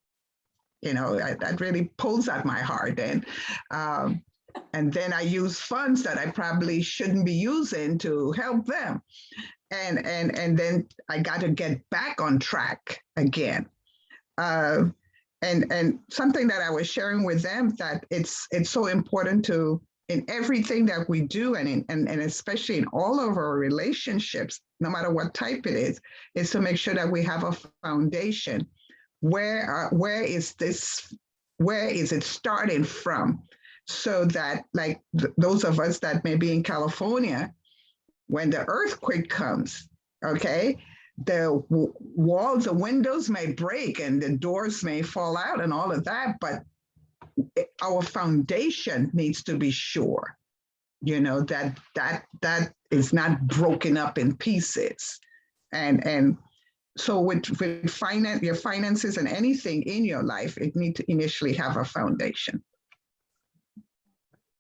that really pulls at my heart, and then I use funds that I probably shouldn't be using to help them, and then I got to get back on track again. And something that I was sharing with them, that it's so important to, in everything that we do, and especially in all of our relationships, no matter what type it is to make sure that we have a foundation. Where is it starting from? So that, like those of us that may be in California, when the earthquake comes, okay, the walls, the windows may break and the doors may fall out and all of that, but our foundation needs to be sure, that is not broken up in pieces. And so with your finances and anything in your life, it needs to initially have a foundation.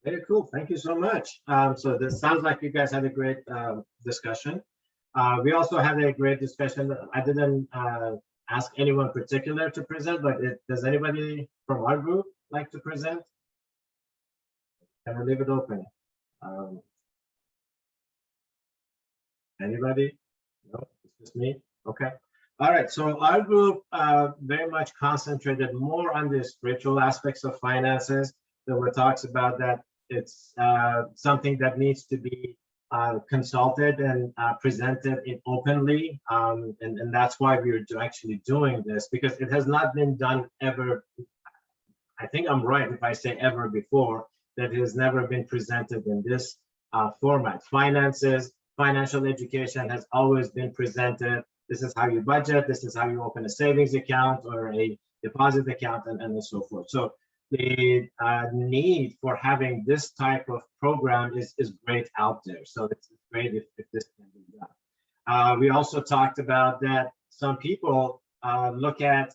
Very cool. Thank you so much. So this sounds like you guys had a great discussion. We also had a great discussion. I didn't ask anyone particular to present, but does anybody from our group like to present? Can we leave it open? Anybody? No, it's just me. Okay. All right. So our group very much concentrated more on the spiritual aspects of finances. There were talks about that it's something that needs to be consulted and presented openly, and that's why we're actually doing this, because it has not been done ever. I think I'm right if I say ever before, that it has never been presented in this format. Finances, financial education has always been presented. This is how you budget, this is how you open a savings account or a deposit account, and so forth. So the need for having this type of program is great out there. So it's great if this can be done. We also talked about that some people look at,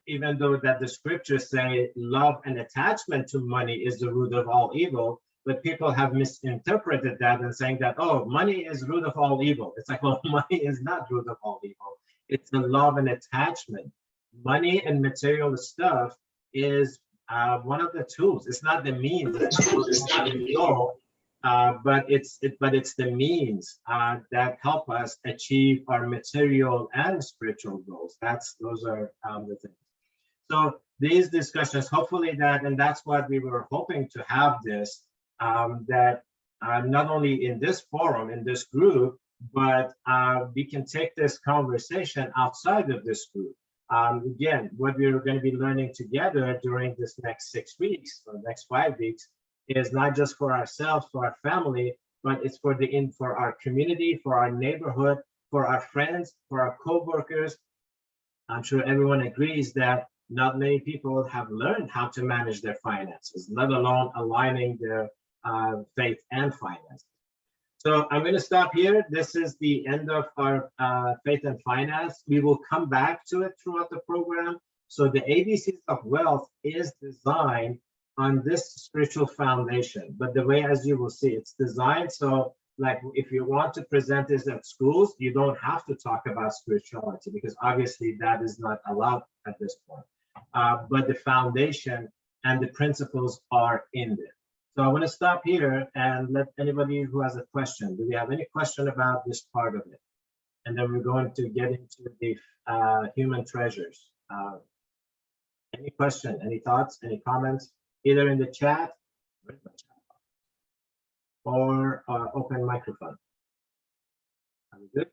even though that the scriptures say love and attachment to money is the root of all evil, but people have misinterpreted that and saying that, oh, money is root of all evil. It's like, well, money is not root of all evil. It's the love and attachment. Money and material stuff is one of the tools. It's not the means. It's not the goal, but it's the means that help us achieve our material and spiritual goals. Those are the things. So these discussions, hopefully and that's what we were hoping to have this, that not only in this forum, in this group, but we can take this conversation outside of this group. Again, what we're going to be learning together during this next 6 weeks or next 5 weeks is not just for ourselves, for our family, but it's for our community, for our neighborhood, for our friends, for our co-workers. I'm sure everyone agrees that not many people have learned how to manage their finances, let alone aligning their faith and finances. So I'm going to stop here. This is the end of our faith and finance. We will come back to it throughout the program. So the ABCs of wealth is designed on this spiritual foundation. But the way, as you will see, it's designed so, like, if you want to present this at schools, you don't have to talk about spirituality, because obviously that is not allowed at this point. But the foundation and the principles are in there. So I want to stop here and let anybody who has a question. Do we have any question about this part of it? And then we're going to get into the human treasures. Any question, any thoughts, any comments, either in the chat or open microphone? I'm good.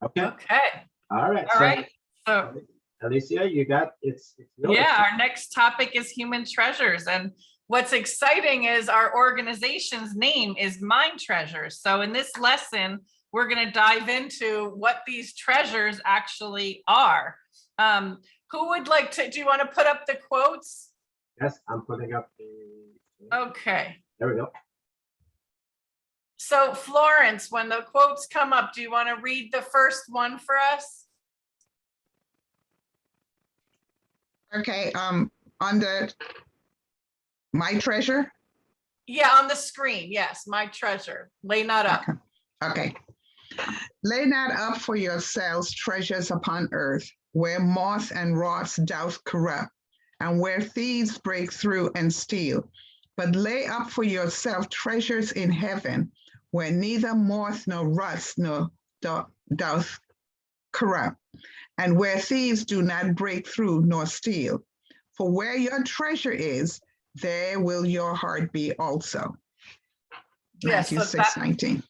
Okay, Okay, all right. all so, right. So, Alicia, you got, it's yours. yeah, our next topic is human treasures. And what's exciting is our organization's name is Mind Treasures. So in this lesson, we're going to dive into what these treasures actually are. Who would like to, do you want to put up the quotes? Yes, I'm putting up the, Okay. there we go. So Florence, when the quotes come up, do you want to read the first one for us? Okay, under my treasure. Yeah, on the screen. Yes, my treasure. Lay not up. Okay. Lay not up for yourselves treasures upon earth, where moth and rust doth corrupt, and where thieves break through and steal. But lay up for yourself treasures in heaven, where neither moth nor rust nor doth corrupt, and where thieves do not break through nor steal. For where your treasure is, there will your heart be also. Yes, Matthew so 6:19.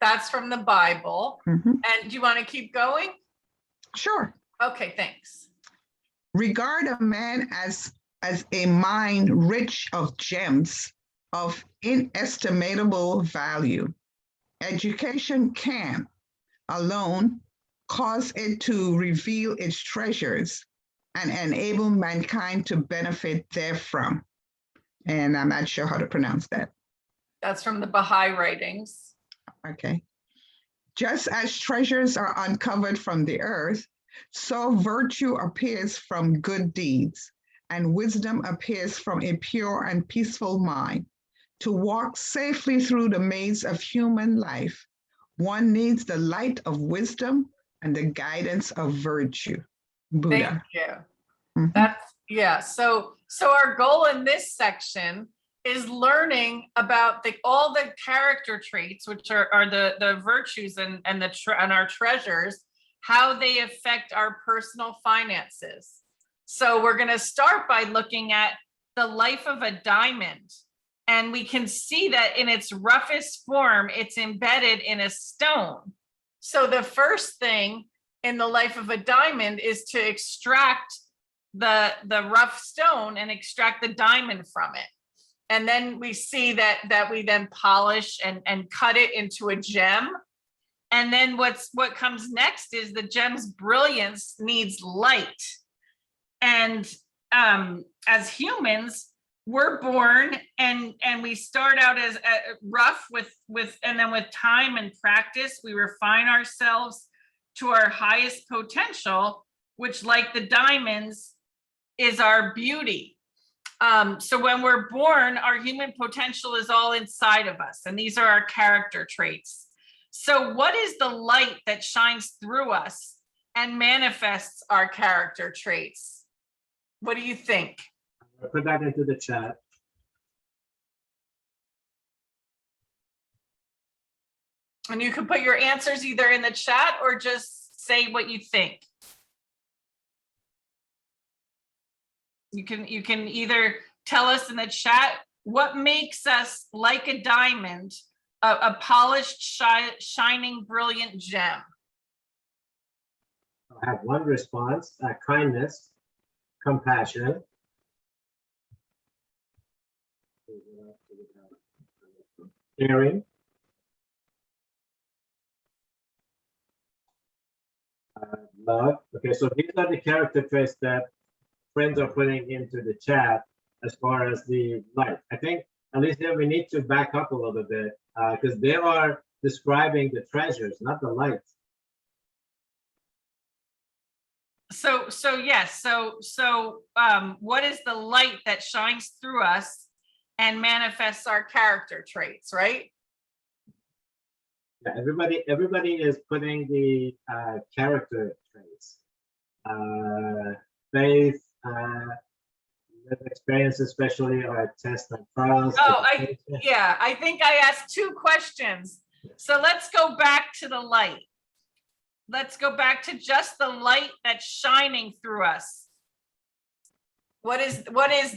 that's from the Bible. Mhm. And do you want to keep going? Sure. Okay, thanks. Regard a man as a mind rich of gems of inestimable value. Education can alone cause it to reveal its treasures and enable mankind to benefit therefrom. And I'm not sure how to pronounce that. That's from the Baha'i writings. Okay. Just as treasures are uncovered from the earth, so virtue appears from good deeds, and wisdom appears from a pure and peaceful mind. To walk safely through the maze of human life, one needs the light of wisdom and the guidance of virtue. Buddha. Thank you. Mhm. That's, yeah. So our goal in this section is learning about all the character traits, which are the virtues and our treasures, how they affect our personal finances. So we're going to start by looking at the life of a diamond. And we can see that in its roughest form, it's embedded in a stone. So the first thing in the life of a diamond is to extract the rough stone and extract the diamond from it. And then we see that we then polish and cut it into a gem. And then what comes next is the gem's brilliance needs light. And as humans, we're born and we start out as rough and then with time and practice, we refine ourselves to our highest potential, which, like the diamonds, is our beauty. So when we're born, our human potential is all inside of us, and these are our character traits. So what is the light that shines through us and manifests our character traits? What do you think? I'll put that into the chat. And you can put your answers either in the chat or just say what you think. You can either tell us in the chat what makes us like a diamond, a polished, shining, brilliant gem. I have one response, kindness, compassion. Caring. Love. Okay, so these are the character traits that friends are putting into the chat as far as the light. I think, Alicia, we need to back up a little bit because they are describing the treasures, not the light. So yes. So what is the light that shines through us and manifests our character traits, right? Yeah, everybody is putting the character traits. Faith, experience, especially our tests and trials. Oh, I think I asked two questions. So let's go back to the light. Let's go back to just the light that's shining through us. What is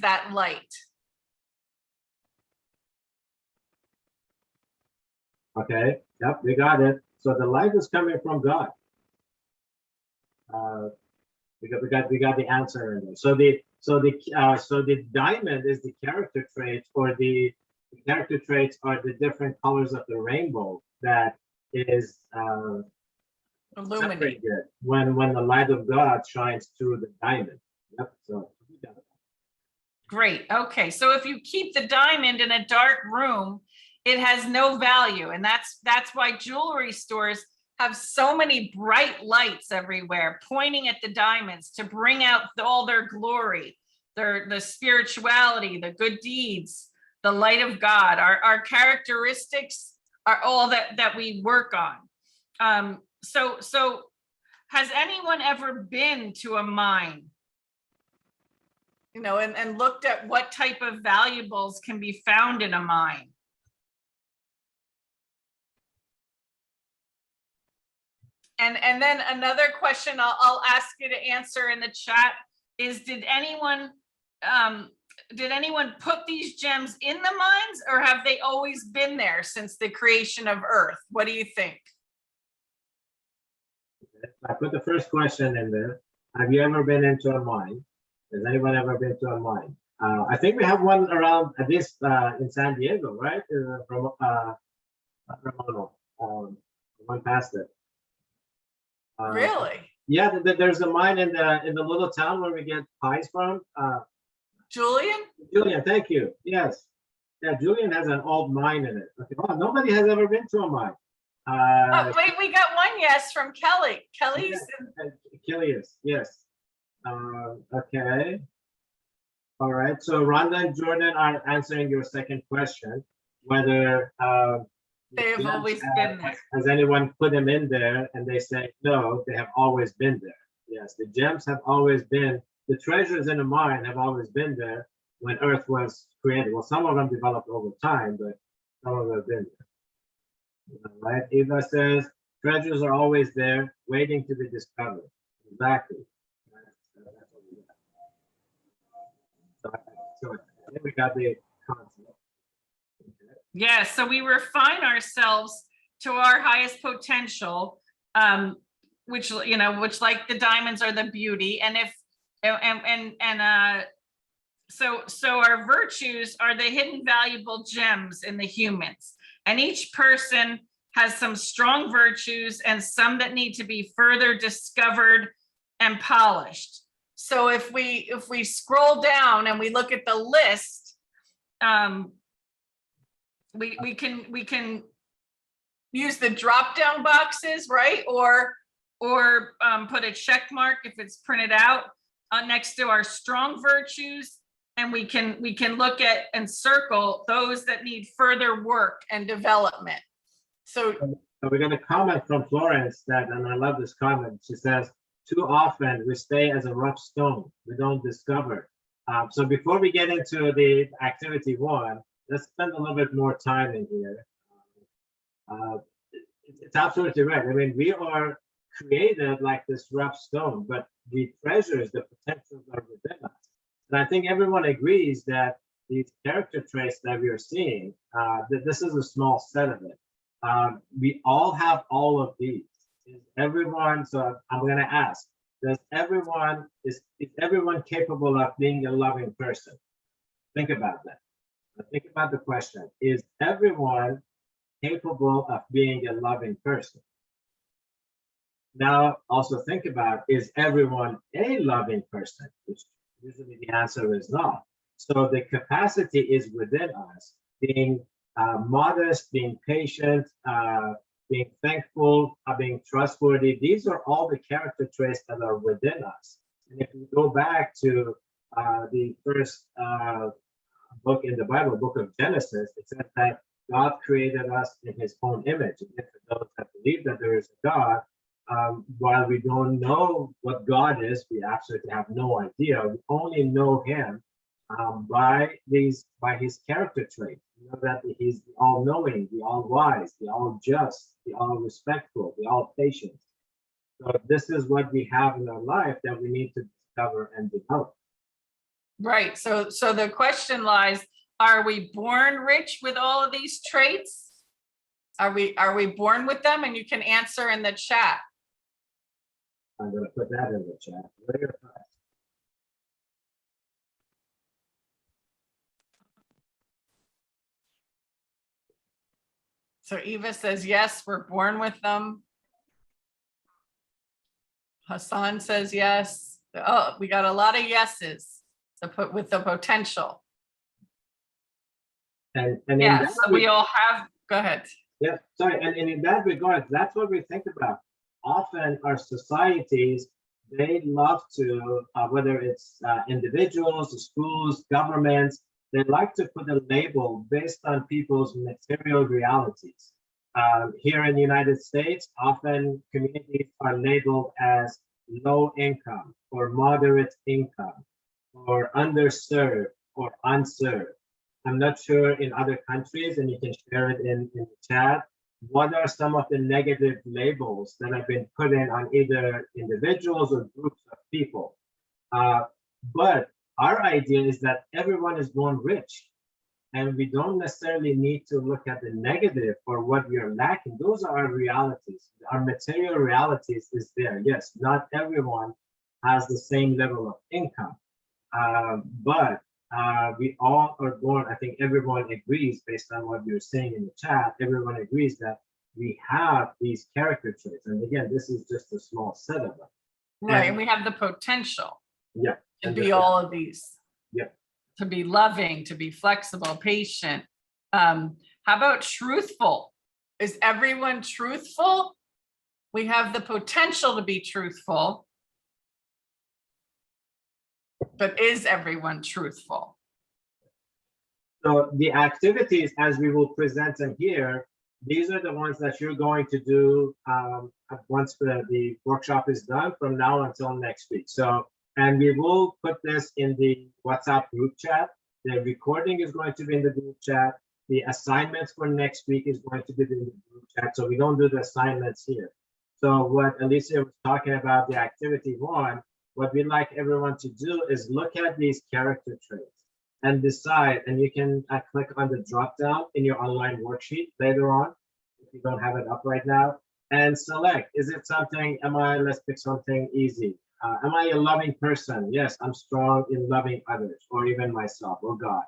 that light? Okay, yep, we got it. So the light is coming from God. We got the answer in there. So the diamond is the character trait, or the character traits are the different colors of the rainbow that is Illuminate. separated when the light of God shines through the diamond. Yep. So we got it. Great. Okay. So if you keep the diamond in a dark room, it has no value. And that's why jewelry stores have so many bright lights everywhere pointing at the diamonds to bring out all their glory, the spirituality, the good deeds, the light of God. Our characteristics are all that we work on. So has anyone ever been to a mine? And looked at what type of valuables can be found in a mine? And then another question I'll ask you to answer in the chat is, did anyone put these gems in the mines, or have they always been there since the creation of Earth? What do you think? I put the first question in there. Have you ever been into a mine? Has anyone ever been to a mine? I think we have one around, at least in San Diego, right? From Ramona, one past it. Really? Yeah, there's a mine in the little town where we get pies from. Julian? Julian, thank you. Yes. Yeah, Julian has an old mine in it. Okay. Oh, nobody has ever been to a mine. Wait, we got one yes from Kelly. Kelly's. Achilles, yes. Okay. All right. So Rhonda and Jordan are answering your second question, whether They've always been there. has anyone put them in there, and they say no, they have always been there. Yes, the gems have always been, the treasures in the mine have always been there when Earth was created. Well, some of them developed over time, but some of them have been there. All right. Eva says treasures are always there, waiting to be discovered. Exactly. So I think we got the concept. Yeah, so we refine ourselves to our highest potential, which like the diamonds are the beauty. And so our virtues are the hidden valuable gems in the humans. And each person has some strong virtues and some that need to be further discovered and polished. So if we scroll down and we look at the list, we can use the drop down boxes, right? Or put a check mark if it's printed out next to our strong virtues, and we can look at and circle those that need further work and development. So we got a comment from Florence and I love this comment. She says, too often we stay as a rough stone. We don't discover. So before we get into the activity one, let's spend a little bit more time in here. It's absolutely right. I mean, we are created like this rough stone, but the treasures, the potentials are within us. And I think everyone agrees that these character traits that we are seeing, that this is a small set of it. We all have all of these. Is everyone, so I'm going to ask, is everyone capable of being a loving person? Think about that. Think about the question. Is everyone capable of being a loving person? Now, also think about, is everyone a loving person? Which usually the answer is not. So the capacity is within us, being modest, being patient, being thankful, being trustworthy. These are all the character traits that are within us. And if we go back to the first book in the Bible, book of Genesis, it says that God created us in his own image. And for those that believe that there is a God, while we don't know what God is, we absolutely have no idea. We only know him by his character traits. We know that he's the all-knowing, the all-wise, the all-just, the all-respectful, the all-patient. So this is what we have in our life that we need to discover and develop. right. So the question lies, are we born rich with all of these traits? Are we born with them? And you can answer in the chat. I'm gonna put that in the chat. What are your thoughts? So Eva says, yes, we're born with them. Hassan says yes. Oh, we got a lot of yeses to put with the potential. And in Yeah, that so we all have, go ahead. Yeah, sorry, and in that regard, that's what we think about. Often our societies, they love to, whether it's individuals, schools, governments, they like to put a label based on people's material realities. Here in the United States, often communities are labeled as low income or moderate income or underserved or unserved. I'm not sure in other countries, and you can share it in the chat. What are some of the negative labels that have been put in on either individuals or groups of people? But our idea is that everyone is born rich, and we don't necessarily need to look at the negative or what we are lacking. Those are our realities. Our material realities is there. Yes, not everyone has the same level of income, but we all are born, I think everyone agrees based on what you're saying in the chat, everyone agrees that we have these character traits. And again, this is just a small set of them. Right, and And- we have the potential Yeah. to and be the- all of these. Yeah. To be loving, to be flexible, patient. How about truthful? Is everyone truthful? We have the potential to be truthful. But is everyone truthful? So the activities, as we will present them here, these are the ones that you're going to do once the workshop is done from now until next week. So, and we will put this in the WhatsApp group chat. The recording is going to be in the group chat. The assignments for next week is going to be in the group chat. So we don't do the assignments here. So what Alicia was talking about, the activity one, what we'd like everyone to do is look at these character traits and decide, and you can click on the drop down in your online worksheet later on, if you don't have it up right now, and select, is it something, let's pick something easy. Am I a loving person? Yes, I'm strong in loving others, or even myself, or God.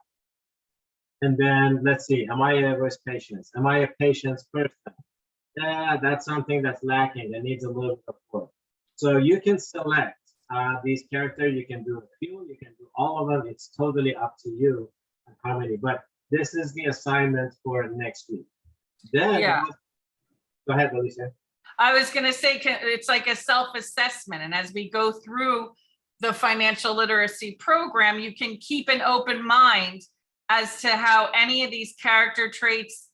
And then let's see, am I a patience? Am I a patience person? Yeah, that's something that's lacking, that needs a little bit of work. So you can select these characters, you can do a few, you can do all of them. It's totally up to you on how many, but this is the assignment for next week. Then, Yeah. Go ahead, Alicia. I was gonna say, it's like a self-assessment, and as we go through the financial literacy program, you can keep an open mind as to how any of these character traits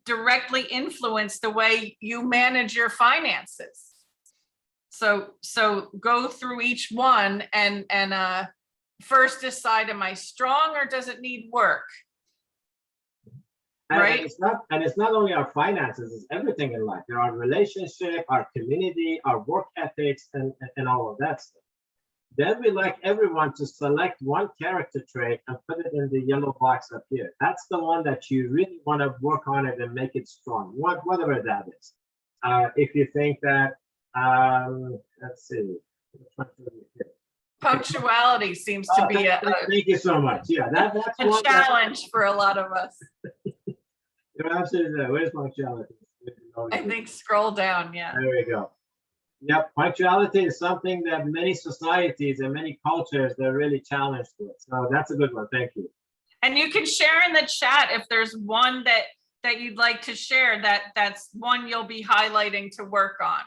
directly influence the way you manage your finances. So go through each one and first decide, am I strong or does it need work? Right. And it's not only our finances, it's everything in life. There are relationship, our community, our work ethics, and all of that stuff. Then we like everyone to select one character trait and put it in the yellow box up here. That's the one that you really want to work on it and make it strong, whatever that is. If you think that, let's see. Punctuality seems to be Thank you so much. Yeah, that's a one challenge for a lot of us. You're absolutely right. Where's punctuality? I think scroll down, yeah. There we go. Yep, punctuality is something that many societies and many cultures, they're really challenged with. So that's a good one. Thank you. And you can share in the chat if there's one that you'd like to share, that's one you'll be highlighting to work on.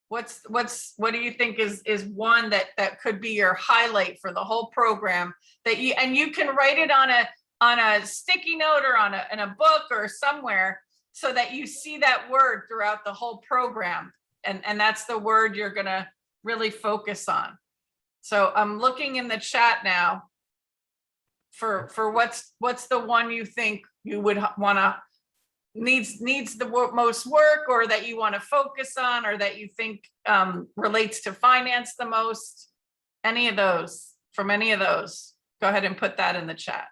What do you think is one that could be your highlight for the whole program, that you can write it on a sticky note or in a book or somewhere, so that you see that word throughout the whole program, and that's the word you're gonna really focus on. So I'm looking in the chat now for what's the one you think you would want to needs the most work, or that you want to focus on, or that you think relates to finance the most. Any of those, from any of those, go ahead and put that in the chat.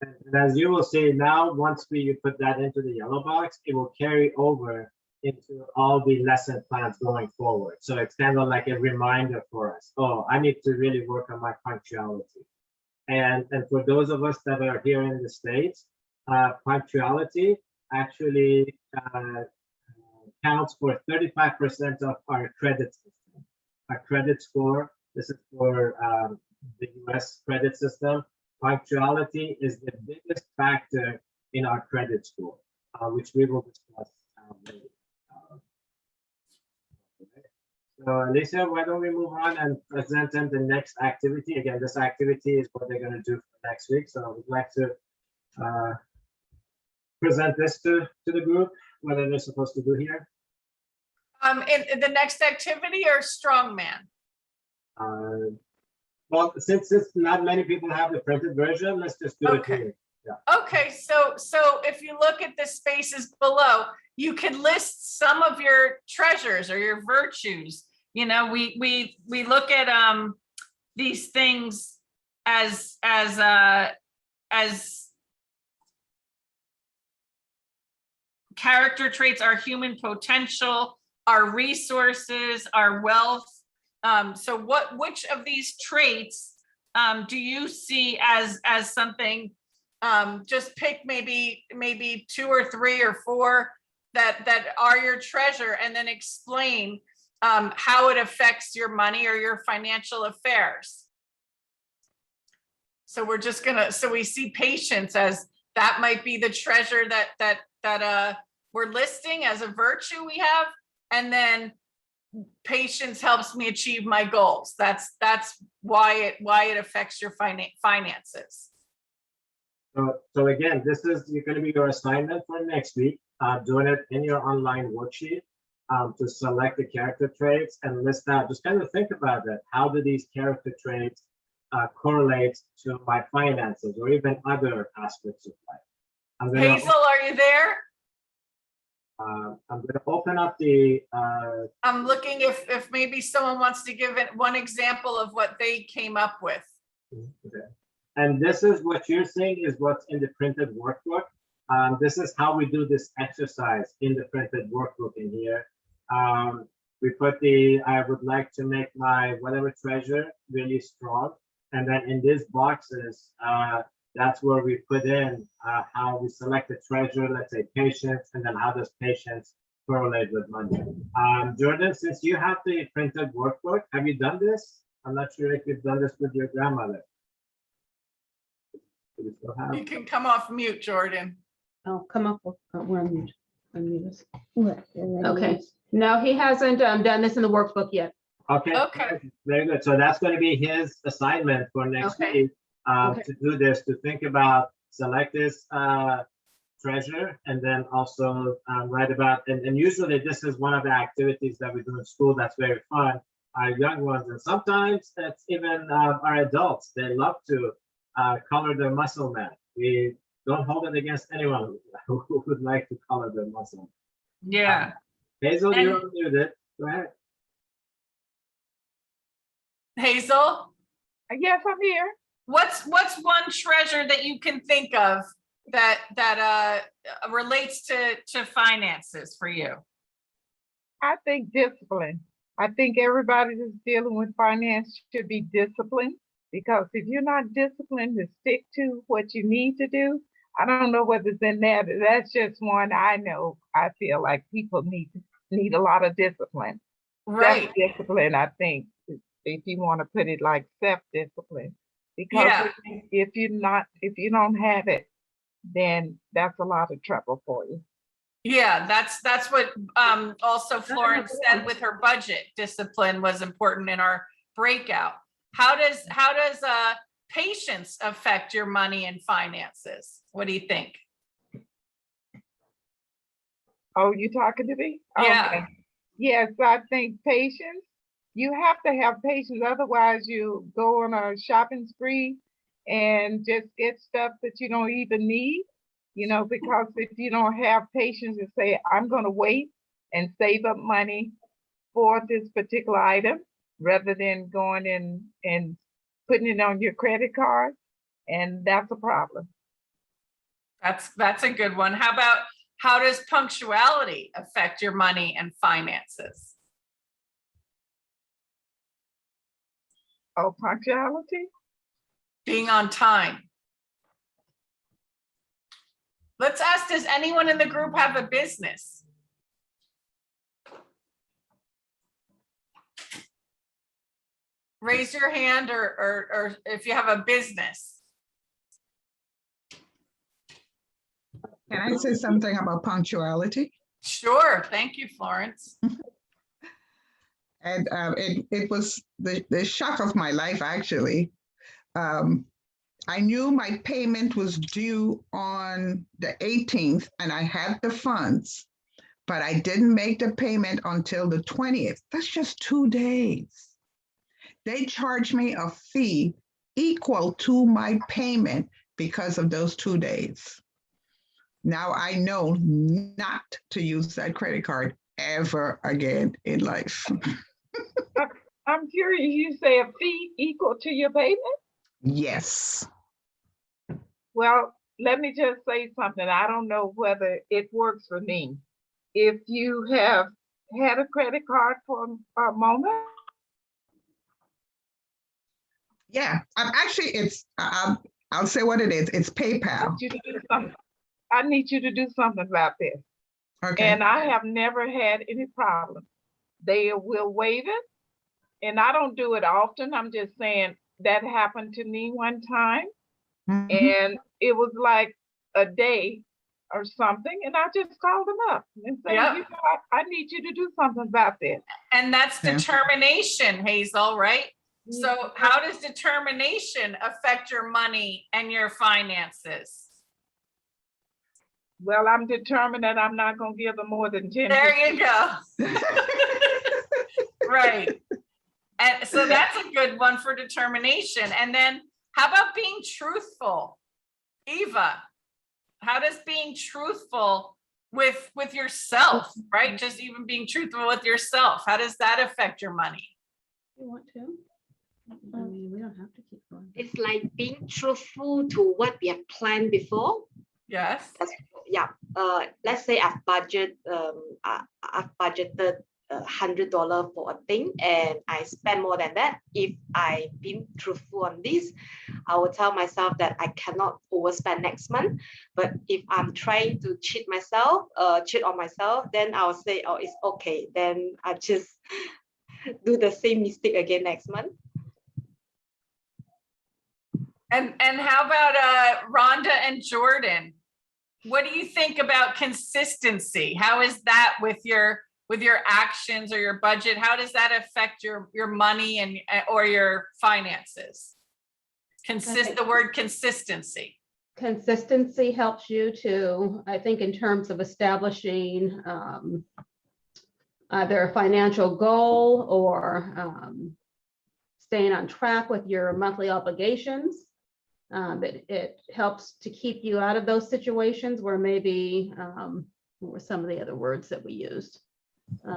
And as you will see now, once you put that into the yellow box, it will carry over into all the lesson plans going forward. So it's kind of like a reminder for us. Oh, I need to really work on my punctuality. And for those of us that are here in the States, punctuality actually counts for 35% of our credit system. Our credit score, this is for the US credit system. Punctuality is the biggest factor in our credit score, which we will discuss later. So Alicia, why don't we move on and present them the next activity? Again, this activity is what they're going to do for next week. So I would like to present this to the group, what are they supposed to do here? In the next activity or strongman? Well, since not many people have the printed version, let's just do Okay. it here. Okay, so if you look at the spaces below, you could list some of your treasures or your virtues. You know, we look at these things as character traits, our human potential, our resources, our wealth. So which of these traits do you see as something? Just pick maybe 2 or 3 or 4 that are your treasure, and then explain how it affects your money or your financial affairs. So we're just gonna, so we see patience as that might be the treasure that we're listing as a virtue we have, and then patience helps me achieve my goals. That's why it affects your finances. So again, this is going to be your assignment for next week. Doing it in your online worksheet to select the character traits and list out. Just kind of think about it. How do these character traits correlate to my finances or even other aspects of life? Hazel, are you there? I'm going to open up the. I'm looking if maybe someone wants to give it one example of what they came up with. Okay. And this is what you're seeing is what's in the printed workbook. This is how we do this exercise in the printed workbook in here. We put I would like to make my whatever treasure really strong. And then in these boxes, that's where we put in how we select the treasure, let's say patience, and then how does patience correlate with money. Jordan, since you have the printed workbook, have you done this? I'm not sure if you've done this with your grandmother. You can come off mute, Jordan. Oh, come up, we're on mute. Unmute us. What? Okay, no, he hasn't done this in the workbook yet. Okay. Okay. Very good. So that's going to be his assignment for next Okay. week Okay. to do this, to think about, select this treasure, and then also write about, and usually this is one of the activities that we do in school that's very fun. Our young ones, and sometimes that's even our adults, they love to color their muscle man. We don't hold it against anyone who would like to color their muscle. Yeah. Hazel, And- you're unmuted. Go ahead. Hazel, Yes, I'm here. what's one treasure that you can think of that relates to finances for you? I think discipline. I think everybody that's dealing with finance should be disciplined, because if you're not disciplined to stick to what you need to do, I don't know whether it's in that. That's just one I know. I feel like people need a lot of discipline. Right. Self-discipline, I think, if you want to put it like self-discipline. Because Yeah. if you don't have it, then that's a lot of trouble for you. Yeah, that's what also Florence said with her budget. Discipline was important in our breakout. How does patience affect your money and finances? What do you think? Oh, you talking to me? Yeah. Okay. Yes, I think patience. You have to have patience, otherwise you go on a shopping spree and just get stuff that you don't even need, because if you don't have patience and say, I'm gonna wait and save up money for this particular item, rather than going and putting it on your credit card, and that's a problem. That's a good one. How about, how does punctuality affect your money and finances? Oh, punctuality? Being on time. Let's ask, does anyone in the group have a business? Raise your hand, or if you have a business. Can I say something about punctuality? Sure, thank you, Florence. And it was the shock of my life, actually. I knew my payment was due on the 18th and I had the funds, but I didn't make the payment until the 20th. That's just 2 days. They charged me a fee equal to my payment because of those 2 days. Now I know not to use that credit card ever again in life. I'm curious, you say a fee equal to your payment? Yes. Well, let me just say something. I don't know whether it works for me. If you have had a credit card for a moment. Yeah, I'll say what it is. It's PayPal. I need you to do something about this. Okay. And I have never had any problem. They will waive it. And I don't do it often. I'm just saying that happened to me one time. Mhm. And it was like a day or something. And I just called them up and said, Yeah. you know, I need you to do something about this. And that's Yeah. determination, Hazel, right? So how does determination affect your money and your finances? Well, I'm determined that I'm not gonna give them more than 10. There you go. Right. And so that's a good one for determination. And then how about being truthful? Eva, how does being truthful with yourself, right? Just even being truthful with yourself, how does that affect your money? You want to? I mean, we don't have to keep going. It's like being truthful to what we have planned before. Yes. Yeah. Let's say I've budgeted $100 for a thing and I spend more than that. If I've been truthful on this, I will tell myself that I cannot overspend next month. But if I'm trying to cheat on myself, then I'll say, oh, it's okay. Then I just do the same mistake again next month. And how about Rhonda and Jordan? What do you think about consistency? How is that with your actions or your budget? How does that affect your money and or your finances? The word consistency. Consistency helps you to, I think, in terms of establishing either a financial goal or staying on track with your monthly obligations. It helps to keep you out of those situations where maybe, what were some of the other words that we used?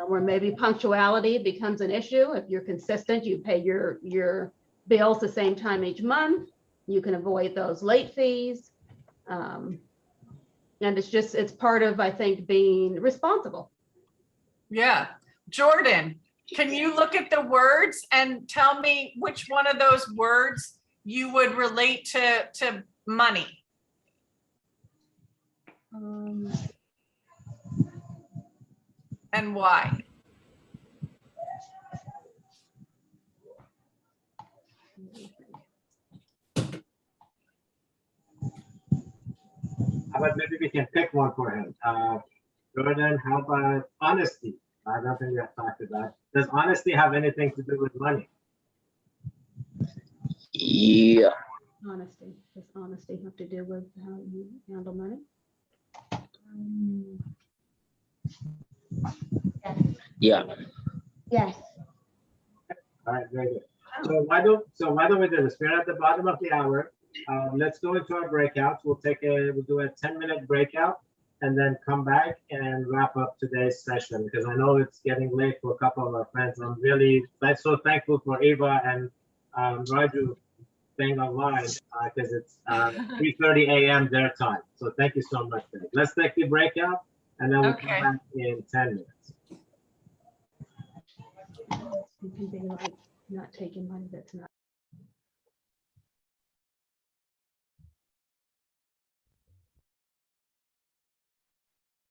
Where maybe punctuality becomes an issue. If you're consistent, you pay your bills the same time each month, you can avoid those late fees. And it's part of, I think, being responsible. Yeah. Jordan, can you look at the words and tell me which one of those words you would relate to money? And why? How about maybe we can pick one for him? Jordan, how about honesty? I don't think we have talked about. Does honesty have anything to do with money? Yeah. Honesty. Does honesty have to do with how you handle money? Yeah. Yes. All right, very good. So why don't we do this? We're at the bottom of the hour. Let's go into our breakouts. We'll do a 10-minute breakout and then come back and wrap up today's session because I know it's getting late for a couple of our friends. I'm so thankful for Eva and Raju staying online because it's 3:30 a.m. their time. So thank you so much, Peg. Let's take the breakout and then we'll Okay. come back in 10 minutes. You can think about not taking money that's not.